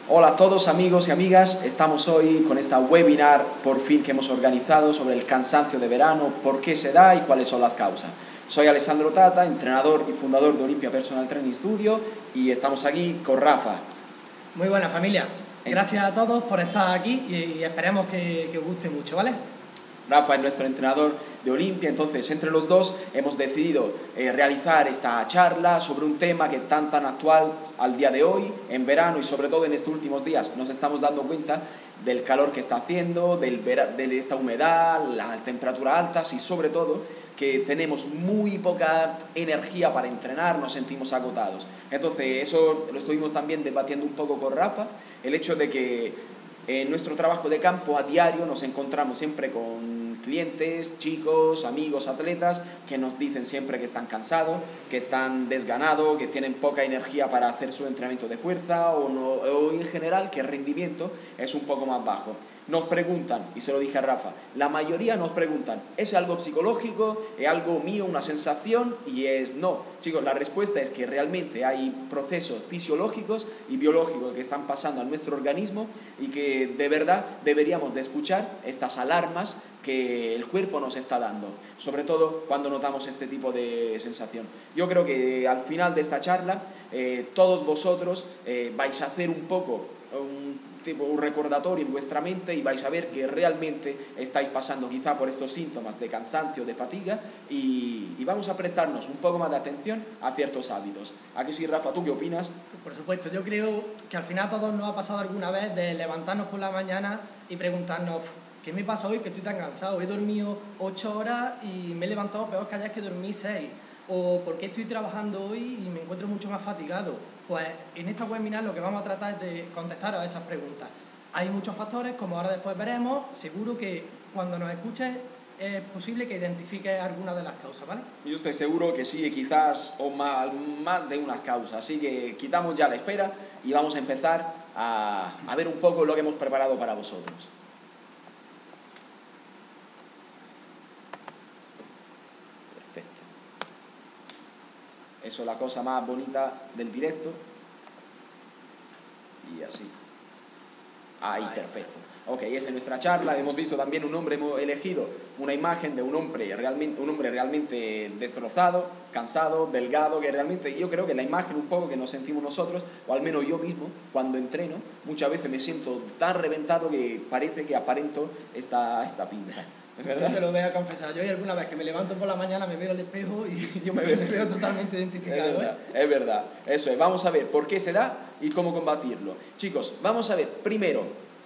Hola a todos amigos y amigas, estamos hoy con esta webinar por fin que hemos organizado sobre el cansancio de verano, por qué se da y cuáles son las causas. Soy Alessandro Tata, entrenador y fundador de Olympia Personal Training Studio y estamos aquí con Rafa. Muy buena familia, gracias a todos por estar aquí y esperemos que os guste mucho, ¿vale? Rafa es nuestro entrenador de Olympia, entonces entre los dos hemos decidido realizar esta charla sobre un tema que es tan actual al día de hoy, en verano y sobre todo en estos últimos días. Nos estamos dando cuenta del calor que está haciendo, de esta humedad, las temperaturas altas y sobre todo que tenemos muy poca energía para entrenar, nos sentimos agotados. Entonces eso lo estuvimos también debatiendo un poco con Rafa, el hecho de que en nuestro trabajo de campo a diario nos encontramos siempre con clientes, chicos, amigos, atletas que nos dicen siempre que están cansados, que están desganados, que tienen poca energía para hacer su entrenamiento de fuerza o en general que el rendimiento es un poco más bajo. Nos preguntan, y se lo dije a Rafa, la mayoría nos preguntan, ¿es algo psicológico? ¿Es algo mío, una sensación? Y es no. Chicos, la respuesta es que realmente hay procesos fisiológicos y biológicos que están pasando a nuestro organismo y que de verdad deberíamos de escuchar estas alarmas que el cuerpo nos está dando, sobre todo cuando notamos este tipo de sensación. Yo creo que al final de esta charla todos vosotros vais a hacer un poco un recordatorio en vuestra mente y vais a ver que realmente estáis pasando quizá por estos síntomas de cansancio, de fatiga y vamos a prestarnos un poco más de atención a ciertos hábitos. ¿A qué sí, Rafa? ¿Tú qué opinas? Por supuesto, yo creo que al final a todos nos ha pasado alguna vez de levantarnos por la mañana y preguntarnos ¿qué me pasa hoy que estoy tan cansado? He dormido 8 horas y me he levantado peor que ayer que dormí 6. O ¿por qué estoy trabajando hoy y me encuentro mucho más fatigado? Pues en esta webinar lo que vamos a tratar es de contestar a esas preguntas. Hay muchos factores, como ahora después veremos, seguro que cuando nos escuches es posible que identifiques alguna de las causas, ¿vale? Yo estoy seguro que sí, quizás o más de unas causas, así que quitamos ya la espera y vamos a empezar a ver un poco lo que hemos preparado para vosotros. Perfecto. Eso es la cosa más bonita del directo. Y así. Ahí, perfecto. Ok, esa es nuestra charla. Hemos visto también hemos elegido una imagen de un hombre realmente destrozado, cansado, delgado, que realmente yo creo que la imagen un poco que nos sentimos nosotros, o al menos yo mismo, cuando entreno, muchas veces me siento tan reventado que parece que aparento esta pinta. ¿Verdad? Yo te lo voy a confesar. Yo hay alguna vez que me levanto por la mañana, me miro al espejo y yo me veo totalmente identificado. Es verdad. Eso es. Vamos a ver por qué se da y cómo combatirlo. Chicos, vamos a ver primero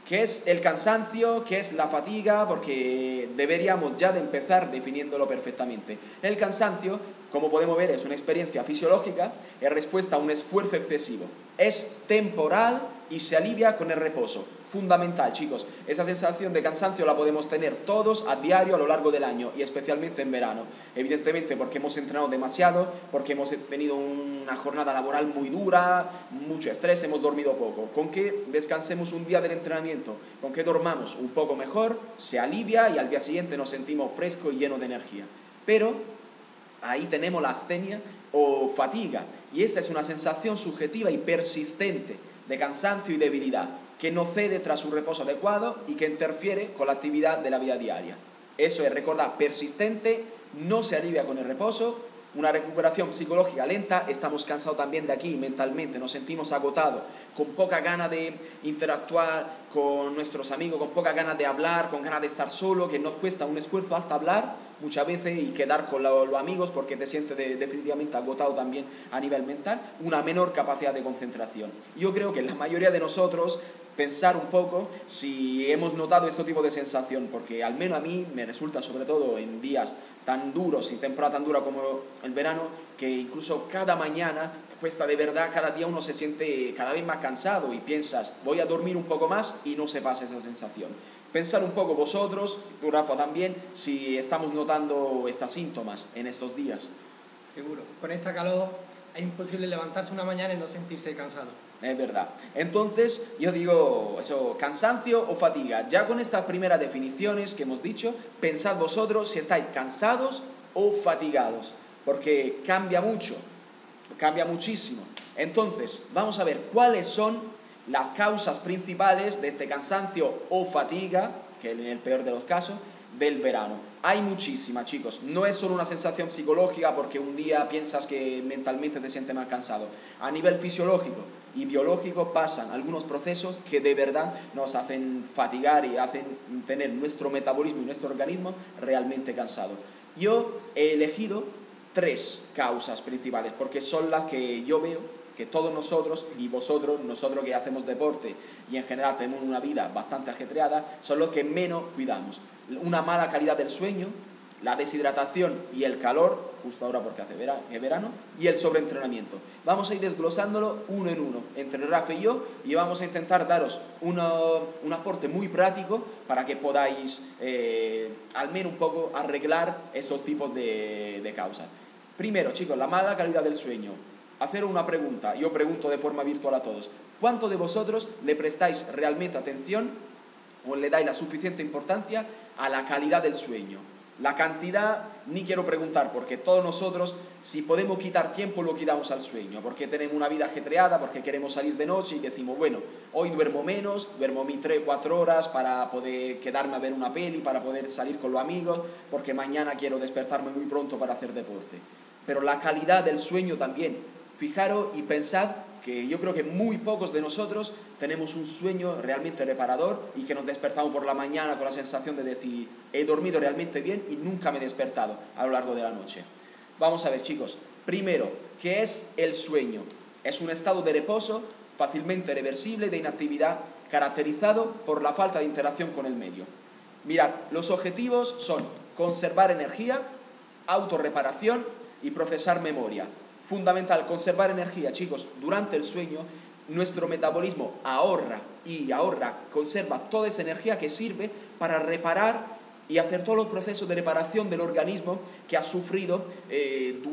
qué es el cansancio, qué es la fatiga, porque deberíamos ya de empezar definiéndolo perfectamente. El cansancio, como podemos ver, es una experiencia fisiológica en respuesta a un esfuerzo excesivo. Es temporal y se alivia con el reposo. Fundamental, chicos. Esa sensación de cansancio la podemos tener todos a diario a lo largo del año y especialmente en verano. Evidentemente porque hemos entrenado demasiado, porque hemos tenido una jornada laboral muy dura, mucho estrés, hemos dormido poco. Con que descansemos un día del entrenamiento, con que dormamos un poco mejor, se alivia y al día siguiente nos sentimos frescos y llenos de energía. Pero ahí tenemos la astenia o fatiga y esta es una sensación subjetiva y persistente de cansancio y debilidad que no cede tras un reposo adecuado y que interfiere con la actividad de la vida diaria. Eso es, recordad, persistente, no se alivia con el reposo, una recuperación psicológica lenta, estamos cansados también de aquí mentalmente, nos sentimos agotados, con poca gana de interactuar con nuestros amigos, con poca ganas de hablar, con ganas de estar solo, que nos cuesta un esfuerzo hasta hablar muchas veces y quedar con los amigos porque te sientes definitivamente agotado también a nivel mental, una menor capacidad de concentración. Yo creo que la mayoría de nosotros pensar un poco si hemos notado este tipo de sensación, porque al menos a mí me resulta, sobre todo en días tan duros y temporada tan dura como el verano, que incluso cada mañana cuesta de verdad, cada día uno se siente cada vez más cansado y piensas, voy a dormir un poco más y no se pasa esa sensación. Pensar un poco vosotros, tú Rafa también, si estamos notando estos síntomas en estos días. Seguro, con esta calor es imposible levantarse una mañana y no sentirse cansado. Es verdad. Entonces, yo digo, eso, cansancio o fatiga. Ya con estas primeras definiciones que hemos dicho, pensad vosotros si estáis cansados o fatigados, porque cambia mucho, cambia muchísimo. Entonces, vamos a ver cuáles son las causas principales de este cansancio o fatiga, que en el peor de los casos, del verano. Hay muchísimas, chicos. No es solo una sensación psicológica porque un día piensas que mentalmente te sientes más cansado. A nivel fisiológico y biológico pasan algunos procesos que de verdad nos hacen fatigar y hacen tener nuestro metabolismo y nuestro organismo realmente cansado. Yo he elegido 3 causas principales porque son las que yo veo que todos nosotros y vosotros, nosotros que hacemos deporte y en general tenemos una vida bastante ajetreada, son los que menos cuidamos. Una mala calidad del sueño, la deshidratación y el calor, justo ahora porque hace verano, y el sobreentrenamiento. Vamos a ir desglosándolo uno en uno, entre Rafa y yo, y vamos a intentar daros un aporte muy práctico para que podáis al menos un poco arreglar esos tipos de causas. Primero, chicos, la mala calidad del sueño. Hacer una pregunta, yo pregunto de forma virtual a todos, ¿cuánto de vosotros le prestáis realmente atención o le dais la suficiente importancia a la calidad del sueño? La cantidad ni quiero preguntar, porque todos nosotros, si podemos quitar tiempo, lo quitamos al sueño, porque tenemos una vida ajetreada, porque queremos salir de noche y decimos, bueno, hoy duermo menos, duermo 3 o 4 horas para poder quedarme a ver una peli, para poder salir con los amigos, porque mañana quiero despertarme muy pronto para hacer deporte. Pero la calidad del sueño también. Fijaros y pensad que yo creo que muy pocos de nosotros tenemos un sueño realmente reparador y que nos despertamos por la mañana con la sensación de decir, he dormido realmente bien y nunca me he despertado a lo largo de la noche. Vamos a ver, chicos. Primero, ¿qué es el sueño? Es un estado de reposo fácilmente reversible de inactividad caracterizado por la falta de interacción con el medio. Mirad, los objetivos son conservar energía, autorreparación y procesar memoria. Fundamental, conservar energía, chicos. Durante el sueño, nuestro metabolismo conserva toda esa energía que sirve para reparar y hacer todos los procesos de reparación del organismo que ha sufrido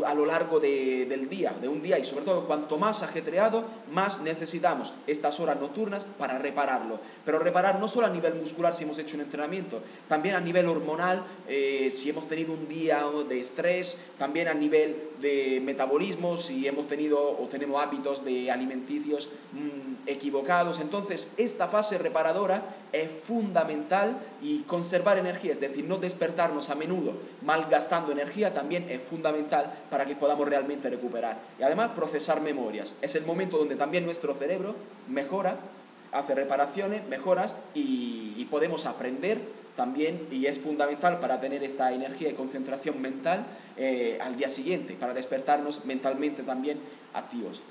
a lo largo del día, de un día, y sobre todo cuanto más ajetreado, más necesitamos estas horas nocturnas para repararlo. Pero reparar no solo a nivel muscular si hemos hecho un entrenamiento, también a nivel hormonal, si hemos tenido un día de estrés, también a nivel de metabolismo, si hemos tenido o tenemos hábitos de alimenticios equivocados. Entonces, esta fase reparadora es fundamental, y conservar energía, es decir, no despertarnos a menudo malgastando energía, también es fundamental para que podamos realmente recuperar. Y además, procesar memorias. Es el momento donde también nuestro cerebro mejora, hace reparaciones, mejoras y podemos aprender también, y es fundamental para tener esta energía y concentración mental al día siguiente, para despertarnos mentalmente también activos.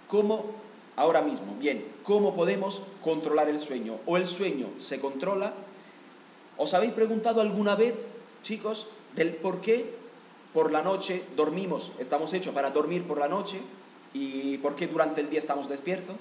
¿Cómo? Ahora mismo, bien, ¿cómo podemos controlar el sueño? ¿O el sueño se controla? ¿Os habéis preguntado alguna vez, chicos, del por qué por la noche dormimos? Estamos hechos para dormir por la noche, ¿y por qué durante el día estamos despiertos?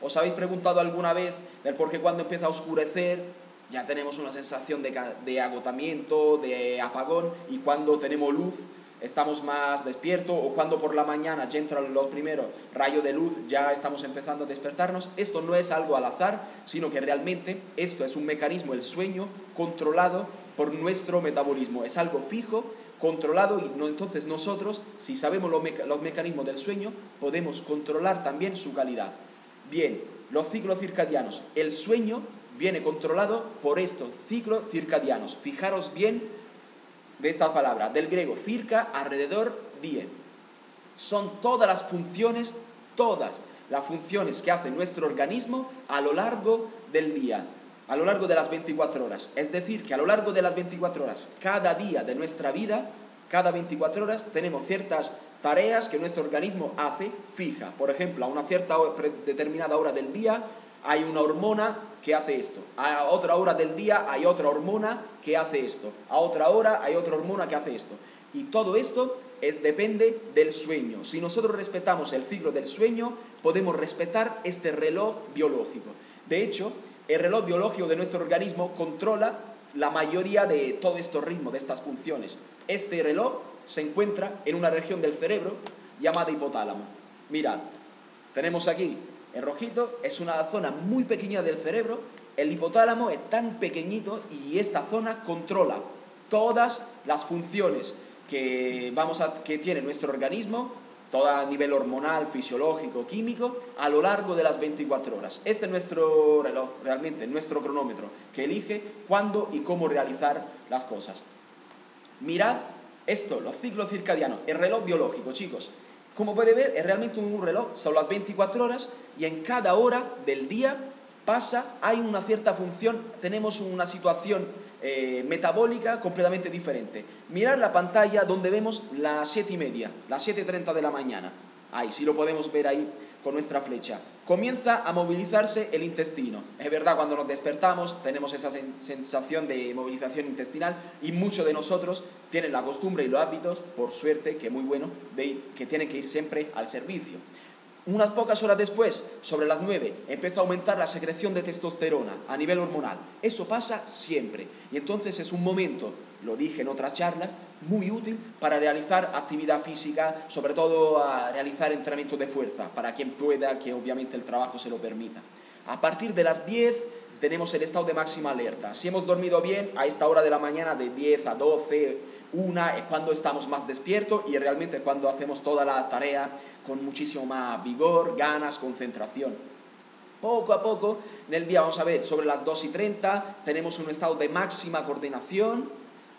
¿Os habéis preguntado alguna vez del por qué cuando empieza a oscurecer ya tenemos una sensación de agotamiento, de apagón, y cuando tenemos luz estamos más despiertos, o cuando por la mañana ya entran los primeros rayos de luz ya estamos empezando a despertarnos? Esto no es algo al azar, sino que realmente esto es un mecanismo, el sueño, controlado por nuestro metabolismo. Es algo fijo, controlado, y entonces nosotros, si sabemos los mecanismos del sueño, podemos controlar también su calidad. Bien, los ciclos circadianos. El sueño viene controlado por estos ciclos circadianos. Fijaros bien de esta palabra, del griego circa, alrededor, die. Son todas las funciones que hace nuestro organismo a lo largo del día, a lo largo de las 24 horas. Es decir, que a lo largo de las 24 horas, cada día de nuestra vida, cada 24 horas, tenemos ciertas tareas que nuestro organismo hace fija. Por ejemplo, a una cierta determinada hora del día hay una hormona que hace esto. A otra hora del día hay otra hormona que hace esto. A otra hora hay otra hormona que hace esto. Y todo esto depende del sueño. Si nosotros respetamos el ciclo del sueño, podemos respetar este reloj biológico. De hecho, el reloj biológico de nuestro organismo controla la mayoría de todos estos ritmos, de estas funciones. Este reloj se encuentra en una región del cerebro llamada hipotálamo. Mirad, tenemos aquí en rojito, es una zona muy pequeña del cerebro. El hipotálamo es tan pequeñito y esta zona controla todas las funciones que tiene nuestro organismo todo a nivel hormonal, fisiológico, químico, a lo largo de las 24 horas. Este es nuestro reloj, realmente, nuestro cronómetro, que elige cuándo y cómo realizar las cosas. Mirad esto, los ciclos circadianos, el reloj biológico, chicos. Como puede ver, es realmente un reloj, son las 24 horas y en cada hora del día hay una cierta función, tenemos una situación metabólica completamente diferente. Mirad la pantalla donde vemos las 7:30, las 7:30 de la mañana. Ahí, sí lo podemos ver ahí con nuestra flecha. Comienza a movilizarse el intestino. Es verdad, cuando nos despertamos tenemos esa sensación de movilización intestinal y muchos de nosotros tienen la costumbre y los hábitos, por suerte, que muy bueno, que tienen que ir siempre al servicio. Unas pocas horas después, sobre las 9, empieza a aumentar la secreción de testosterona a nivel hormonal. Eso pasa siempre. Y entonces es un momento, lo dije en otras charlas, muy útil para realizar actividad física, sobre todo a realizar entrenamiento de fuerza, para quien pueda, que obviamente el trabajo se lo permita. A partir de las 10 tenemos el estado de máxima alerta. Si hemos dormido bien, a esta hora de la mañana, de 10 a 12, 1, es cuando estamos más despiertos y realmente cuando hacemos toda la tarea con muchísimo más vigor, ganas, concentración. Poco a poco, en el día, vamos a ver, sobre las 2:30 tenemos un estado de máxima coordinación.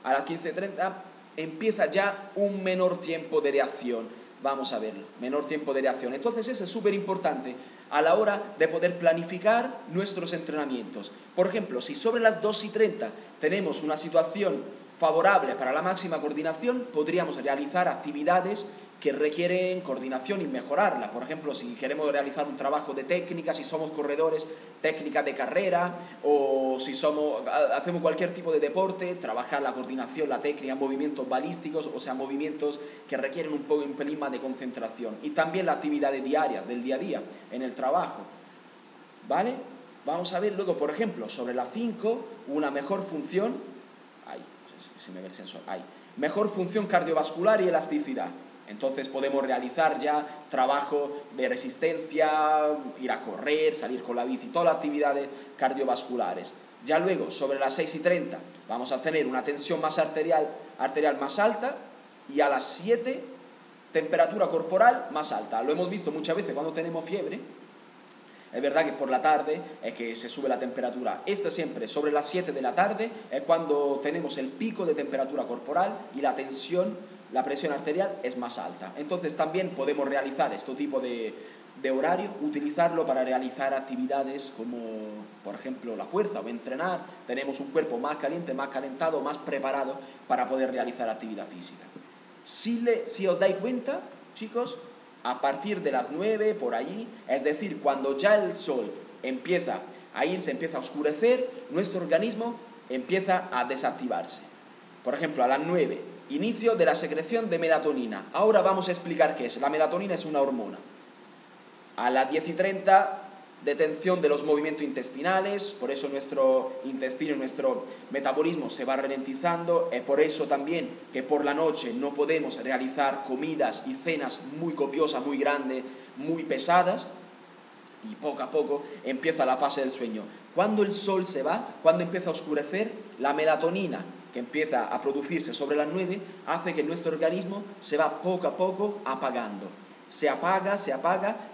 A las 15:30 empieza ya un menor tiempo de reacción. Vamos a verlo, menor tiempo de reacción. Entonces eso es súper importante a la hora de poder planificar nuestros entrenamientos. Por ejemplo, si sobre las 2:30 tenemos una situación favorable para la máxima coordinación, podríamos realizar actividades que requieren coordinación y mejorarla. Por ejemplo, si queremos realizar un trabajo de técnica, si somos corredores, técnica de carrera, o si hacemos cualquier tipo de deporte, trabajar la coordinación, la técnica, movimientos balísticos, o sea, movimientos que requieren un pelín más de concentración. Y también las actividades diarias, del día a día, en el trabajo. ¿Vale? Vamos a ver luego, por ejemplo, sobre la 5, una mejor función, si me ve el sensor, mejor función cardiovascular y elasticidad. Entonces podemos realizar ya trabajo de resistencia, ir a correr, salir con la bici, todas las actividades cardiovasculares. Ya luego, sobre las 6:30, vamos a tener una tensión más arterial más alta y a las 7, temperatura corporal más alta. Lo hemos visto muchas veces cuando tenemos fiebre. Es verdad que por la tarde es que se sube la temperatura. Siempre sobre las 7 de la tarde es cuando tenemos el pico de temperatura corporal y la presión arterial es más alta. Entonces también podemos realizar este tipo de horario, utilizarlo para realizar actividades como, por ejemplo, la fuerza o entrenar. Tenemos un cuerpo más caliente, más calentado, más preparado para poder realizar actividad física. Si os dais cuenta, chicos, a partir de las 9, por allí, es decir, cuando ya el sol empieza a irse, empieza a oscurecer, nuestro organismo empieza a desactivarse. Por ejemplo, a las 9, inicio de la secreción de melatonina. Ahora vamos a explicar qué es. La melatonina es una hormona. A las 10:30, detención de los movimientos intestinales, por eso nuestro intestino, nuestro metabolismo se va ralentizando. Es por eso también que por la noche no podemos realizar comidas y cenas muy copiosas, muy grandes, muy pesadas. Y poco a poco empieza la fase del sueño. Cuando el sol se va, cuando empieza a oscurecer, la melatonina que empieza a producirse sobre las 9 hace que nuestro organismo se va poco a poco apagando. Se apaga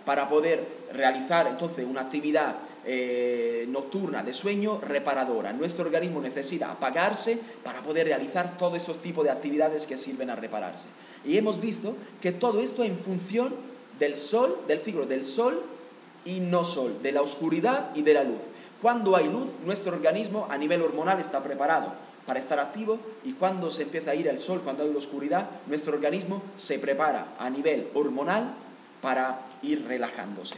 para poder realizar entonces una actividad nocturna de sueño reparadora. Nuestro organismo necesita apagarse para poder realizar todos esos tipos de actividades que sirven a repararse. Y hemos visto que todo esto en función del sol, del ciclo del sol y no sol, de la oscuridad y de la luz. Cuando hay luz, nuestro organismo a nivel hormonal está preparado para estar activo, y cuando se empieza a ir el sol, cuando hay la oscuridad, nuestro organismo se prepara a nivel hormonal para ir relajándose.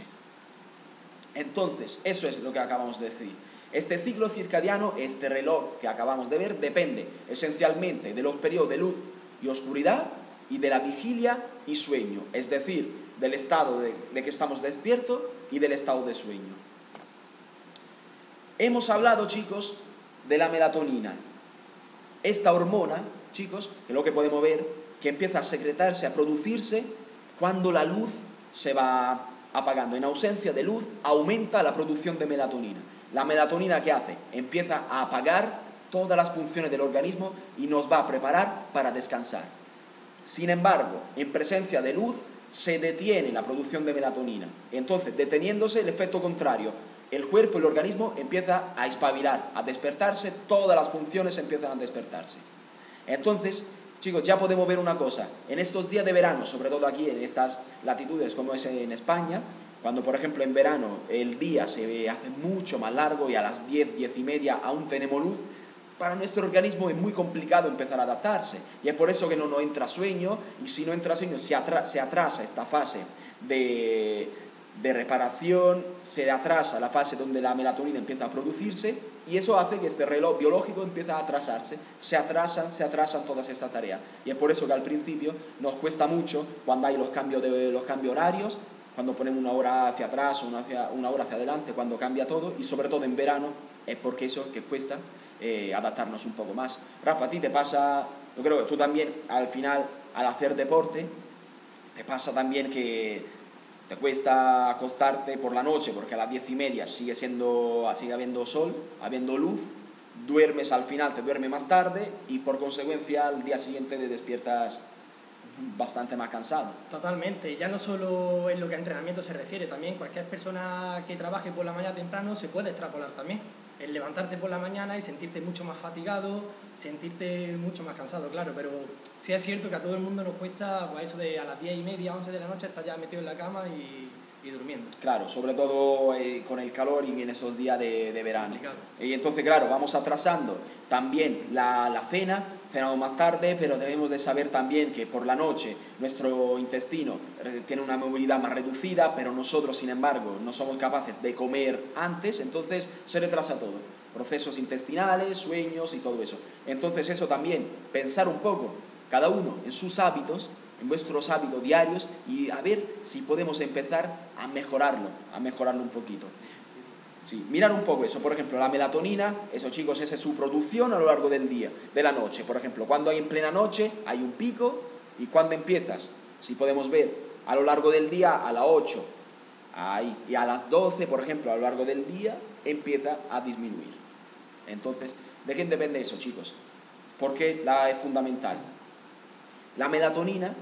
Entonces, eso es lo que acabamos de decir. Este ciclo circadiano, este reloj que acabamos de ver, depende esencialmente de los periodos de luz y oscuridad y de la vigilia y sueño, es decir, del estado de que estamos despiertos y del estado de sueño. Hemos hablado, chicos, de la melatonina. Esta hormona, chicos, que es lo que podemos ver, que empieza a secretarse, a producirse cuando la luz se va apagando. En ausencia de luz aumenta la producción de melatonina. La melatonina, ¿qué hace? Empieza a apagar todas las funciones del organismo y nos va a preparar para descansar. Sin embargo, en presencia de luz, se detiene la producción de melatonina. Entonces, deteniéndose, el efecto contrario, el cuerpo, el organismo empieza a espabilar, a despertarse, todas las funciones empiezan a despertarse. Entonces, chicos, ya podemos ver una cosa, en estos días de verano, sobre todo aquí en estas latitudes como es en España, cuando por ejemplo en verano el día se hace mucho más largo y a las 10, 10 y media aún tenemos luz, para nuestro organismo es muy complicado empezar a adaptarse. Y es por eso que no nos entra sueño, y si no entra sueño se atrasa esta fase de reparación, se atrasa la fase donde la melatonina empieza a producirse, y eso hace que este reloj biológico empiece a atrasarse, se atrasan todas estas tareas. Y es por eso que al principio nos cuesta mucho cuando hay los cambios horarios, cuando ponemos una hora hacia atrás o una hora hacia adelante, cuando cambia todo, y sobre todo en verano, es porque eso que cuesta adaptarnos un poco más. Rafa, a ti te pasa, yo creo que tú también al final, al hacer deporte, te pasa también que te cuesta acostarte por la noche porque a las 10 y media sigue habiendo sol, habiendo luz, duermes al final, te duermes más tarde y por consecuencia al día siguiente te despiertas bastante más cansado. Totalmente, ya no solo en lo que a entrenamiento se refiere, también cualquier persona que trabaje por la mañana temprano se puede extrapolar también. El levantarte por la mañana y sentirte mucho más fatigado, sentirte mucho más cansado, claro, pero sí es cierto que a todo el mundo nos cuesta pues, eso de a las 10 y media, 11 de la noche estar ya metido en la cama y durmiendo. Claro, sobre todo con el calor y en esos días de verano. Complicado. Y entonces, claro, vamos atrasando también la cena, cenamos más tarde, pero debemos de saber también que por la noche nuestro intestino tiene una movilidad más reducida, pero nosotros, sin embargo, no somos capaces de comer antes, entonces se retrasa todo. Procesos intestinales, sueños y todo eso. Entonces eso también, pensar un poco, cada uno en sus hábitos, en vuestros hábitos diarios y a ver si podemos empezar a mejorarlo un poquito. Sí, mirar un poco eso, por ejemplo, la melatonina, eso chicos, esa es su producción a lo largo del día, de la noche, por ejemplo, cuando hay en plena noche hay un pico y cuando empiezas, si podemos ver, a lo largo del día a las 8, ahí, y a las 12, por ejemplo, a lo largo del día empieza a disminuir. Entonces, ¿de quién depende eso, chicos? Porque es fundamental. La melatonina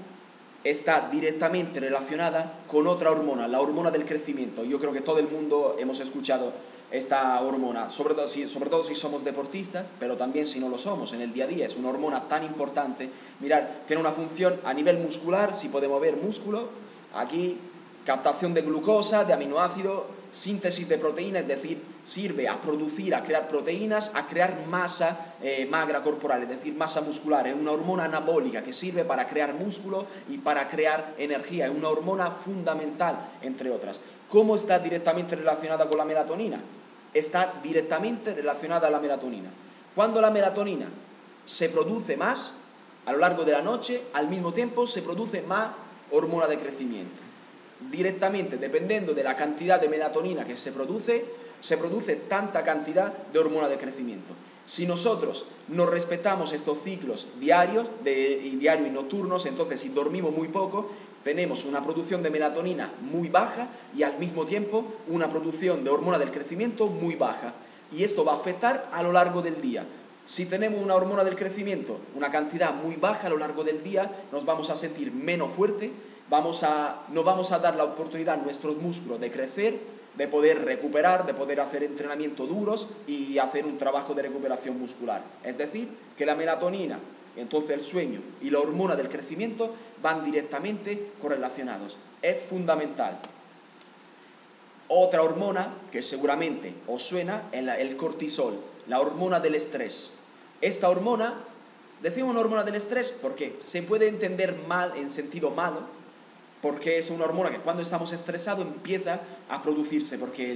está directamente relacionada con otra hormona, la hormona del crecimiento. Yo creo que todo el mundo hemos escuchado esta hormona, sobre todo si somos deportistas, pero también si no lo somos, en el día a día. Es una hormona tan importante. Mirad, tiene una función a nivel muscular, si podemos ver músculo, aquí captación de glucosa, de aminoácidos, síntesis de proteínas, es decir, sirve a producir, a crear proteínas, a crear masa magra corporal, es decir, masa muscular. Es una hormona anabólica que sirve para crear músculo y para crear energía. Es una hormona fundamental, entre otras. ¿Cómo está directamente relacionada con la melatonina? Está directamente relacionada a la melatonina. Cuando la melatonina se produce más, a lo largo de la noche, al mismo tiempo se produce más hormona de crecimiento. Directamente, dependiendo de la cantidad de melatonina que se produce tanta cantidad de hormona de crecimiento. Si nosotros no respetamos estos ciclos diarios y nocturnos, entonces si dormimos muy poco, tenemos una producción de melatonina muy baja y al mismo tiempo una producción de hormona del crecimiento muy baja. Y esto va a afectar a lo largo del día. Si tenemos una hormona del crecimiento, una cantidad muy baja a lo largo del día, nos vamos a sentir menos fuertes, no vamos a dar la oportunidad a nuestros músculos de crecer, de poder recuperar, de poder hacer entrenamientos duros y hacer un trabajo de recuperación muscular. Es decir, que la melatonina, entonces el sueño y la hormona del crecimiento van directamente correlacionados. Es fundamental. Otra hormona que seguramente os suena es el cortisol, la hormona del estrés. Esta hormona, decimos una hormona del estrés porque se puede entender mal, en sentido malo, porque es una hormona que cuando estamos estresados empieza a producirse, porque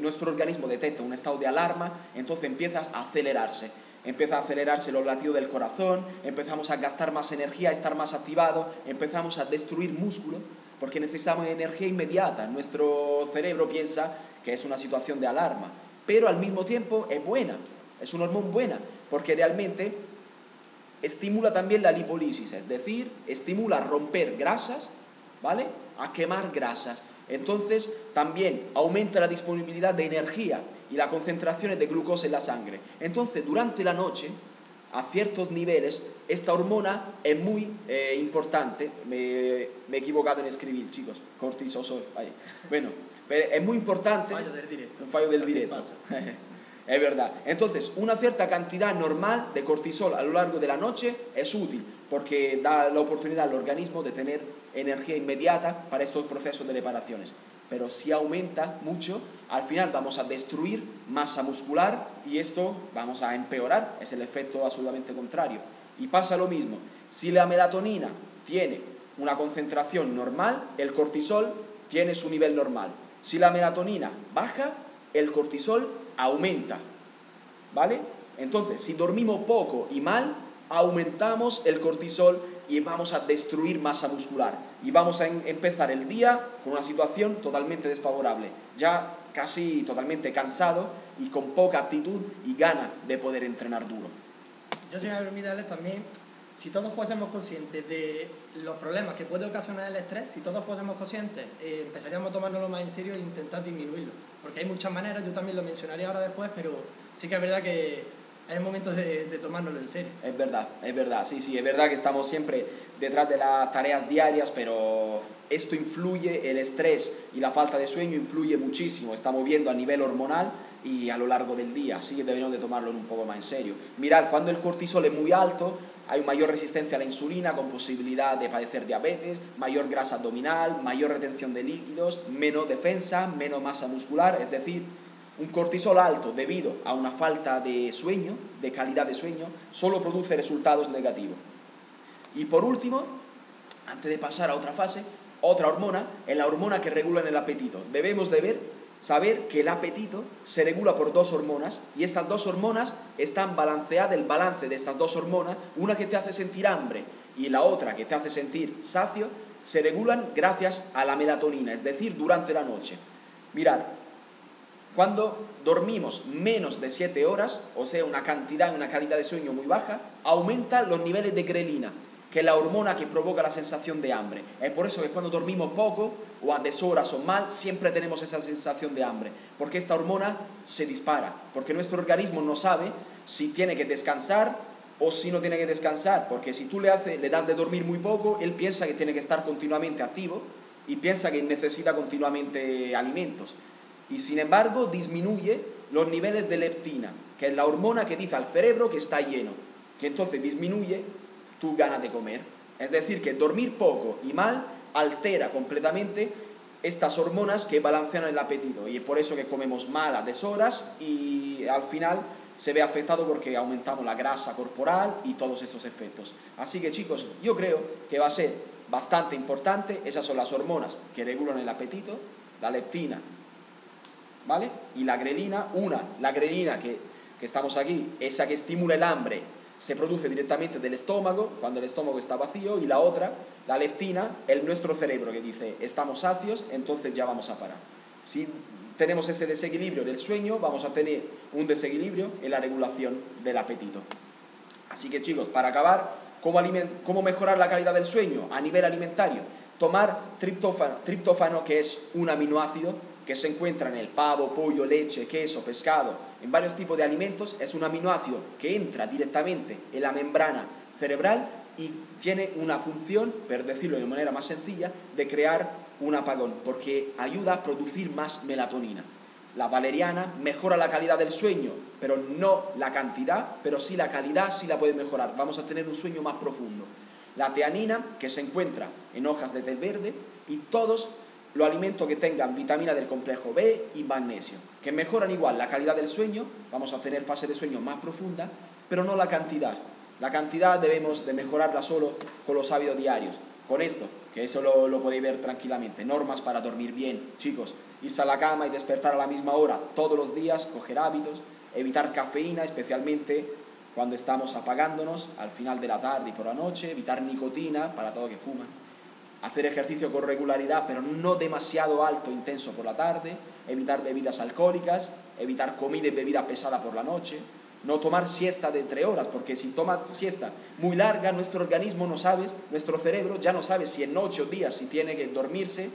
nuestro organismo detecta un estado de alarma, entonces empieza a acelerarse los latidos del corazón, empezamos a gastar más energía, a estar más activados, empezamos a destruir músculo, porque necesitamos energía inmediata. Nuestro cerebro piensa que es una situación de alarma, pero al mismo tiempo es buena, es una hormona buena, porque realmente estimula también la lipólisis, es decir, estimula a romper grasas, ¿vale? A quemar grasas. Entonces también aumenta la disponibilidad de energía y las concentraciones de glucosa en la sangre. Entonces durante la noche, a ciertos niveles, esta hormona es muy importante. Me he equivocado en escribir, chicos. Cortisol. Bueno, pero es muy importante. Un fallo del directo. Un fallo del directo. Es verdad. Entonces, una cierta cantidad normal de cortisol a lo largo de la noche es útil porque da la oportunidad al organismo de tener energía inmediata para estos procesos de reparaciones. Pero si aumenta mucho, al final vamos a destruir masa muscular y esto vamos a empeorar, es el efecto absolutamente contrario. Y pasa lo mismo, si la melatonina tiene una concentración normal, el cortisol tiene su nivel normal. Si la melatonina baja, el cortisol aumenta, ¿vale? Entonces, si dormimos poco y mal, aumentamos el cortisol y vamos a destruir masa muscular y vamos a empezar el día con una situación totalmente desfavorable, ya casi totalmente cansado y con poca aptitud y gana de poder entrenar duro. Yo, si me permite, Alex, también, si todos fuésemos conscientes de los problemas que puede ocasionar el estrés, si todos fuésemos conscientes, empezaríamos a tomárnoslo más en serio e intentar disminuirlo, porque hay muchas maneras, yo también lo mencionaré ahora después, pero sí que es verdad que es momento de tomárnoslo en serio. Es verdad, sí, es verdad que estamos siempre detrás de las tareas diarias, pero esto influye, el estrés y la falta de sueño influye muchísimo, está moviendo a nivel hormonal y a lo largo del día, así que debemos de tomarlo un poco más en serio. Mirad, cuando el cortisol es muy alto, hay mayor resistencia a la insulina, con posibilidad de padecer diabetes, mayor grasa abdominal, mayor retención de líquidos, menos defensa, menos masa muscular, es decir, un cortisol alto debido a una falta de sueño, de calidad de sueño, solo produce resultados negativos. Y por último, antes de pasar a otra fase, otra hormona, es la hormona que regula el apetito. Debemos de saber que el apetito se regula por dos hormonas y estas dos hormonas están balanceadas, el balance de estas dos hormonas, una que te hace sentir hambre y la otra que te hace sentir sacio, se regulan gracias a la melatonina, es decir, durante la noche. Mirad, cuando dormimos menos de 7 horas, o sea, una cantidad, una calidad de sueño muy baja, aumentan los niveles de grelina, que es la hormona que provoca la sensación de hambre. Es por eso que cuando dormimos poco, o a deshoras o mal, siempre tenemos esa sensación de hambre, porque esta hormona se dispara, porque nuestro organismo no sabe si tiene que descansar o si no tiene que descansar, porque si tú le das de dormir muy poco, él piensa que tiene que estar continuamente activo y piensa que necesita continuamente alimentos. Y sin embargo disminuye los niveles de leptina, que es la hormona que dice al cerebro que está lleno, que entonces disminuye tu ganas de comer. Es decir, que dormir poco y mal altera completamente estas hormonas que balancean el apetito, y es por eso que comemos mal a deshoras y al final se ve afectado porque aumentamos la grasa corporal y todos esos efectos. Así que, chicos, yo creo que va a ser bastante importante. Esas son las hormonas que regulan el apetito, la leptina, ¿vale? Y la grelina, la grelina que estamos aquí, esa que estimula el hambre, se produce directamente del estómago, cuando el estómago está vacío, y la otra, la leptina, es nuestro cerebro que dice, estamos sacios, entonces ya vamos a parar. Si tenemos ese desequilibrio del sueño, vamos a tener un desequilibrio en la regulación del apetito. Así que, chicos, para acabar, ¿cómo mejorar la calidad del sueño a nivel alimentario? Tomar triptófano, que es un aminoácido que se encuentra en el pavo, pollo, leche, queso, pescado, en varios tipos de alimentos. Es un aminoácido que entra directamente en la membrana cerebral y tiene una función, por decirlo de manera más sencilla, de crear un apagón, porque ayuda a producir más melatonina. La valeriana mejora la calidad del sueño, pero no la cantidad, pero sí la calidad, sí la puede mejorar. Vamos a tener un sueño más profundo. La teanina, que se encuentra en hojas de té verde, y todos los alimentos que tengan vitamina del complejo B y magnesio, que mejoran igual la calidad del sueño. Vamos a tener fase de sueño más profunda, pero no la cantidad. La cantidad debemos de mejorarla solo con los hábitos diarios. Con esto, que eso lo podéis ver tranquilamente. Normas para dormir bien, chicos. Irse a la cama y despertar a la misma hora todos los días, coger hábitos, evitar cafeína, especialmente cuando estamos apagándonos al final de la tarde y por la noche, evitar nicotina para todo que fuman. Hacer ejercicio con regularidad, pero no demasiado alto, intenso por la tarde, evitar bebidas alcohólicas, evitar comida y bebida pesada por la noche, no tomar siesta de 3 horas, porque si tomas siesta muy larga, nuestro organismo no sabe, nuestro cerebro ya no sabe si en noche o día, si tiene que dormirse,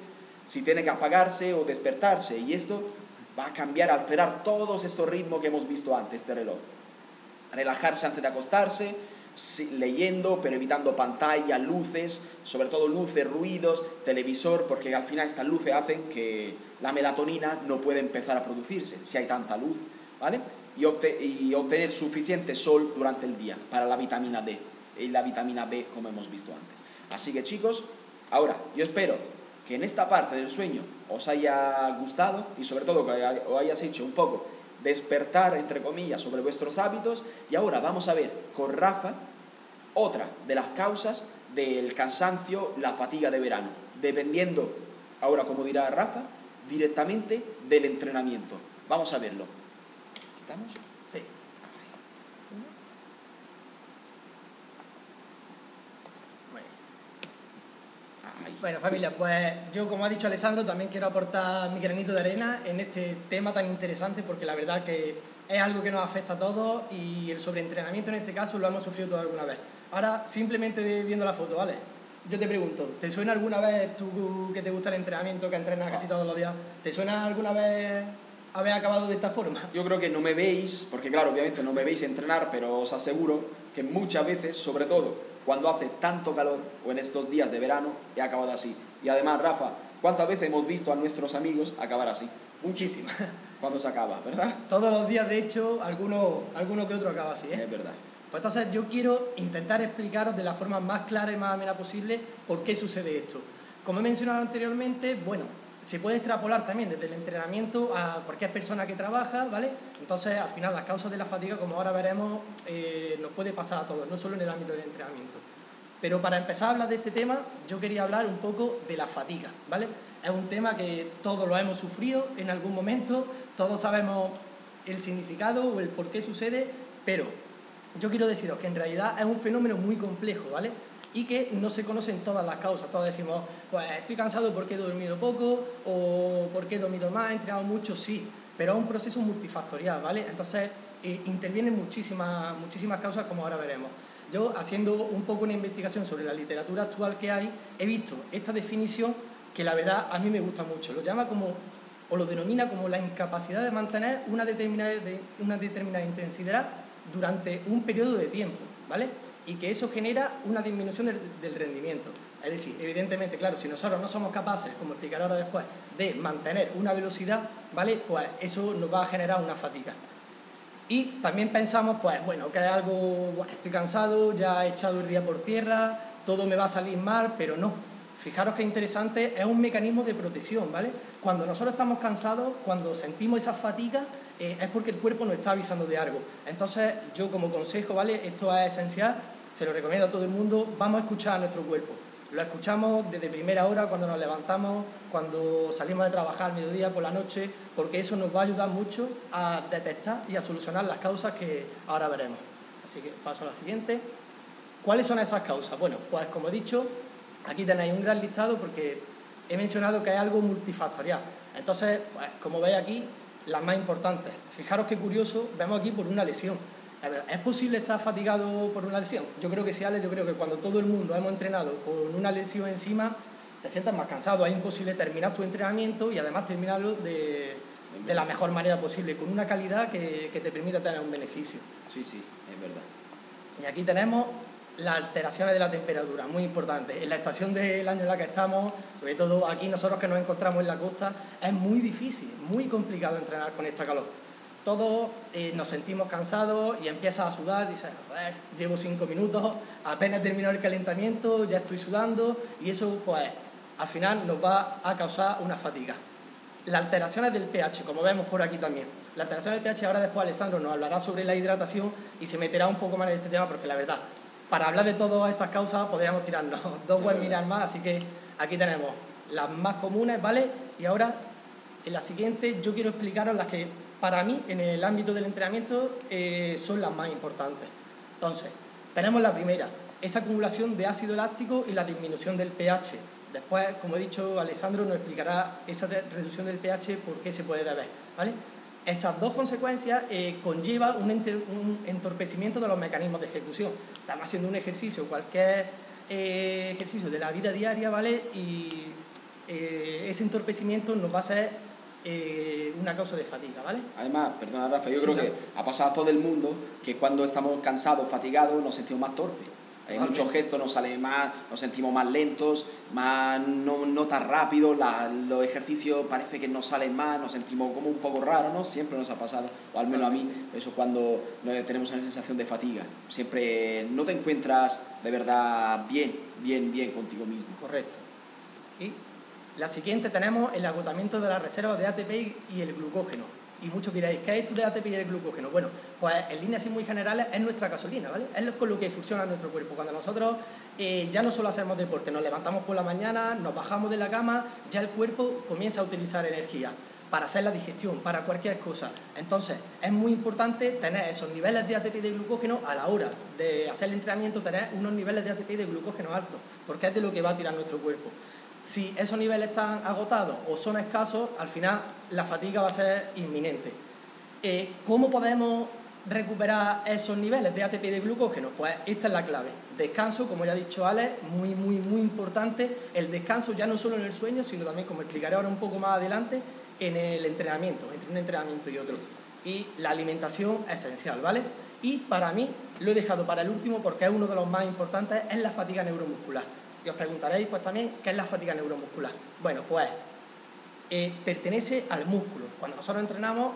si tiene que apagarse o despertarse, y esto va a cambiar, alterar todos estos ritmos que hemos visto antes de reloj. relajarse antes de acostarse, leyendo, pero evitando pantallas, luces, sobre todo luces, ruidos, televisor, porque al final estas luces hacen que la melatonina no pueda empezar a producirse si hay tanta luz, ¿vale? Y obtener suficiente sol durante el día para la vitamina D y la vitamina B, como hemos visto antes. Así que chicos, ahora yo espero que en esta parte del sueño os haya gustado y sobre todo que os hayas hecho un poco despertar, entre comillas, sobre vuestros hábitos. Y ahora vamos a ver con Rafa otra de las causas del cansancio, la fatiga de verano, dependiendo, ahora como dirá Rafa, directamente del entrenamiento. Vamos a verlo. ¿Quitamos? Sí. Bueno, familia, pues yo, como ha dicho Alessandro, también quiero aportar mi granito de arena en este tema tan interesante, porque la verdad que es algo que nos afecta a todos y el sobreentrenamiento en este caso lo hemos sufrido todos alguna vez. Ahora, simplemente viendo la foto, ¿vale? Yo te pregunto, ¿te suena alguna vez, tú que te gusta el entrenamiento, que entrenas casi todos los días, ¿te suena alguna vez haber acabado de esta forma? Yo creo que no me veis, porque claro, obviamente no me veis entrenar, pero os aseguro que muchas veces, sobre todo cuando hace tanto calor o en estos días de verano, he acabado así. Y además, Rafa, ¿cuántas veces hemos visto a nuestros amigos acabar así? Muchísimas. Cuando se acaba, ¿verdad? Todos los días, de hecho, alguno que otro acaba así, ¿eh? Es verdad. Pues entonces yo quiero intentar explicaros de la forma más clara y más amena posible por qué sucede esto. Como he mencionado anteriormente, bueno, se puede extrapolar también desde el entrenamiento a cualquier persona que trabaja, ¿vale? Entonces, al final, las causas de la fatiga, como ahora veremos, nos puede pasar a todos, no solo en el ámbito del entrenamiento. Pero para empezar a hablar de este tema, yo quería hablar un poco de la fatiga, ¿vale? Es un tema que todos lo hemos sufrido en algún momento, todos sabemos el significado o el por qué sucede, pero yo quiero deciros que en realidad es un fenómeno muy complejo, ¿vale? Y que no se conocen todas las causas. Todos decimos, pues estoy cansado porque he dormido poco, o porque he dormido más, he entrenado mucho, sí, pero es un proceso multifactorial, ¿vale? Entonces intervienen muchísimas causas, como ahora veremos. Yo, haciendo un poco una investigación sobre la literatura actual que hay, he visto esta definición que la verdad a mí me gusta mucho. Lo llama como, o lo denomina como la incapacidad de mantener una determinada intensidad durante un periodo de tiempo, ¿vale? Y que eso genera una disminución del rendimiento. Es decir, evidentemente, claro, si nosotros no somos capaces, como explicaré ahora después, de mantener una velocidad, ¿vale? Pues eso nos va a generar una fatiga. Y también pensamos, pues bueno, que es algo, bueno, estoy cansado, ya he echado el día por tierra, todo me va a salir mal, pero no. Fijaros qué interesante, es un mecanismo de protección, ¿vale? Cuando nosotros estamos cansados, cuando sentimos esa fatiga, es porque el cuerpo nos está avisando de algo. Entonces, yo como consejo, ¿vale? Esto es esencial, se lo recomiendo a todo el mundo, vamos a escuchar a nuestro cuerpo. Lo escuchamos desde primera hora, cuando nos levantamos, cuando salimos de trabajar al mediodía, por la noche, porque eso nos va a ayudar mucho a detectar y a solucionar las causas que ahora veremos. Así que paso a la siguiente. ¿Cuáles son esas causas? Bueno, pues como he dicho, aquí tenéis un gran listado porque he mencionado que es algo multifactorial. Entonces, pues, como veis aquí, las más importantes. Fijaros qué curioso, vemos aquí por una lesión. ¿Es posible estar fatigado por una lesión? Yo creo que sí, Ale, yo creo que cuando todo el mundo hemos entrenado con una lesión encima, te sientas más cansado. Es imposible terminar tu entrenamiento y además terminarlo de la mejor manera posible, con una calidad que te permita tener un beneficio. Sí, sí, es verdad. Y aquí tenemos las alteraciones de la temperatura, muy importante. En la estación del año en la que estamos, sobre todo aquí nosotros que nos encontramos en la costa, es muy difícil, muy complicado entrenar con esta calor. Todos nos sentimos cansados y empiezas a sudar, dices, a ver, llevo 5 minutos, apenas he terminado el calentamiento, ya estoy sudando, y eso pues al final nos va a causar una fatiga. Las alteraciones del pH, como vemos por aquí también. La alteración del pH, ahora después Alessandro nos hablará sobre la hidratación y se meterá un poco más en este tema, porque la verdad, para hablar de todas estas causas podríamos tirarnos 2 webinars más, así que aquí tenemos las más comunes, ¿vale? Y ahora, en la siguiente, yo quiero explicaros las que para mí, en el ámbito del entrenamiento, son las más importantes. Entonces, tenemos la primera, esa acumulación de ácido láctico y la disminución del pH. Después, como he dicho, Alessandro nos explicará esa reducción del pH por qué se puede deber, ¿vale? Esas dos consecuencias conllevan un entorpecimiento de los mecanismos de ejecución. Estamos haciendo un ejercicio, cualquier ejercicio de la vida diaria, ¿vale? Y ese entorpecimiento nos va a hacer una causa de fatiga, ¿vale? Además, perdona Rafa, yo Sí, creo claro. que ha pasado a todo el mundo que cuando estamos cansados, fatigados, nos sentimos más torpes. Hay Totalmente. muchos gestos nos salen más, nos sentimos más lentos, más no tan rápido, los ejercicios parece que nos salen más, nos sentimos como un poco raros, ¿no? Siempre nos ha pasado, o al menos a mí, eso cuando tenemos una sensación de fatiga. Siempre no te encuentras de verdad bien contigo mismo. Correcto. Y la siguiente tenemos el agotamiento de las reservas de ATP y el glucógeno. Y muchos diréis, ¿qué es esto de ATP y el glucógeno? Bueno, pues en líneas así muy generales es nuestra gasolina, ¿vale? Es con lo que funciona nuestro cuerpo. Cuando nosotros ya no solo hacemos deporte, nos levantamos por la mañana, nos bajamos de la cama, ya el cuerpo comienza a utilizar energía para hacer la digestión, para cualquier cosa. Entonces, es muy importante tener esos niveles de ATP y de glucógeno a la hora de hacer el entrenamiento, tener unos niveles de ATP y de glucógeno altos, porque es de lo que va a tirar nuestro cuerpo. Si esos niveles están agotados o son escasos, al final la fatiga va a ser inminente. ¿Cómo podemos recuperar esos niveles de ATP y de glucógeno? Pues esta es la clave. Descanso, como ya ha dicho Alex, muy importante. El descanso ya no solo en el sueño, sino también, como explicaré ahora un poco más adelante, en el entrenamiento, entre un entrenamiento y otro. Y la alimentación esencial, ¿vale? Y para mí, lo he dejado para el último porque es uno de los más importantes, es la fatiga neuromuscular. Y os preguntaréis pues también, ¿qué es la fatiga neuromuscular? Bueno, pues pertenece al músculo. Cuando nosotros entrenamos,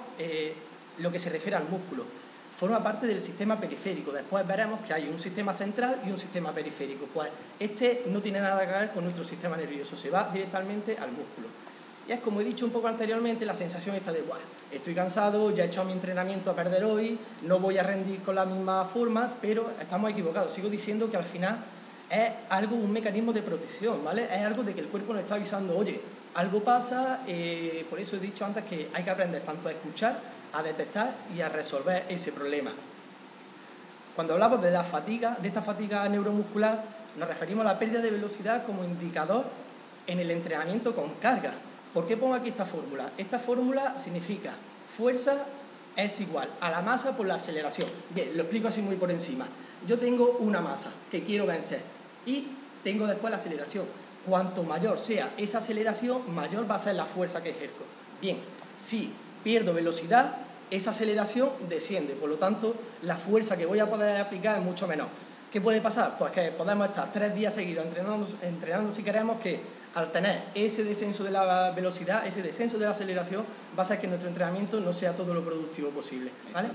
lo que se refiere al músculo forma parte del sistema periférico. Después veremos que hay un sistema central y un sistema periférico. Pues este no tiene nada que ver con nuestro sistema nervioso, se va directamente al músculo. Y es como he dicho un poco anteriormente, la sensación esta de, ¡buah! Estoy cansado, ya he echado mi entrenamiento a perder hoy, no voy a rendir con la misma forma, pero estamos equivocados. Sigo diciendo que al final es algo, un mecanismo de protección, ¿vale? Es algo de que el cuerpo nos está avisando, oye, algo pasa, por eso he dicho antes que hay que aprender tanto a escuchar, a detectar y a resolver ese problema. Cuando hablamos de la fatiga, de esta fatiga neuromuscular, nos referimos a la pérdida de velocidad como indicador en el entrenamiento con carga. ¿Por qué pongo aquí esta fórmula? Esta fórmula significa fuerza es igual a la masa por la aceleración. Bien, lo explico así muy por encima. Yo tengo una masa que quiero vencer y tengo después la aceleración. Cuanto mayor sea esa aceleración, mayor va a ser la fuerza que ejerzo. Bien, si pierdo velocidad, esa aceleración desciende, por lo tanto, la fuerza que voy a poder aplicar es mucho menor. ¿Qué puede pasar? Pues que podemos estar 3 días seguidos entrenando si queremos, que al tener ese descenso de la velocidad, ese descenso de la aceleración, va a hacer que nuestro entrenamiento no sea todo lo productivo posible, ¿vale?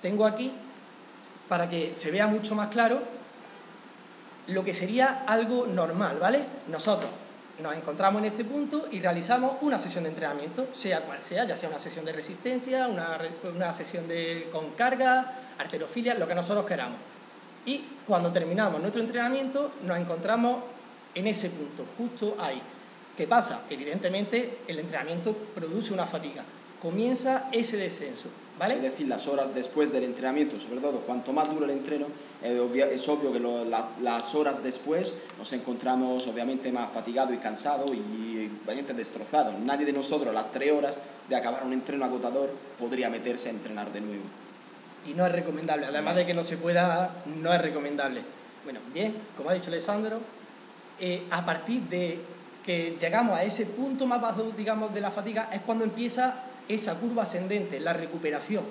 Tengo aquí, para que se vea mucho más claro, lo que sería algo normal, ¿vale? Nosotros nos encontramos en este punto y realizamos una sesión de entrenamiento, sea cual sea, ya sea una sesión de resistencia, una sesión con carga, halterofilia, lo que nosotros queramos. Y cuando terminamos nuestro entrenamiento, nos encontramos en ese punto, justo ahí. ¿Qué pasa? Evidentemente, el entrenamiento produce una fatiga. Comienza ese descenso, ¿vale? Es decir, las horas después del entrenamiento, sobre todo, cuanto más dura el entreno, es obvio que las horas después nos encontramos obviamente más fatigados y cansados y bastante destrozados. Nadie de nosotros a las 3 horas de acabar un entreno agotador podría meterse a entrenar de nuevo. Y no es recomendable, además de que no se pueda, no es recomendable. Bueno, bien, como ha dicho Alessandro, a partir de que llegamos a ese punto más bajo, digamos, de la fatiga, es cuando empieza esa curva ascendente, la recuperación.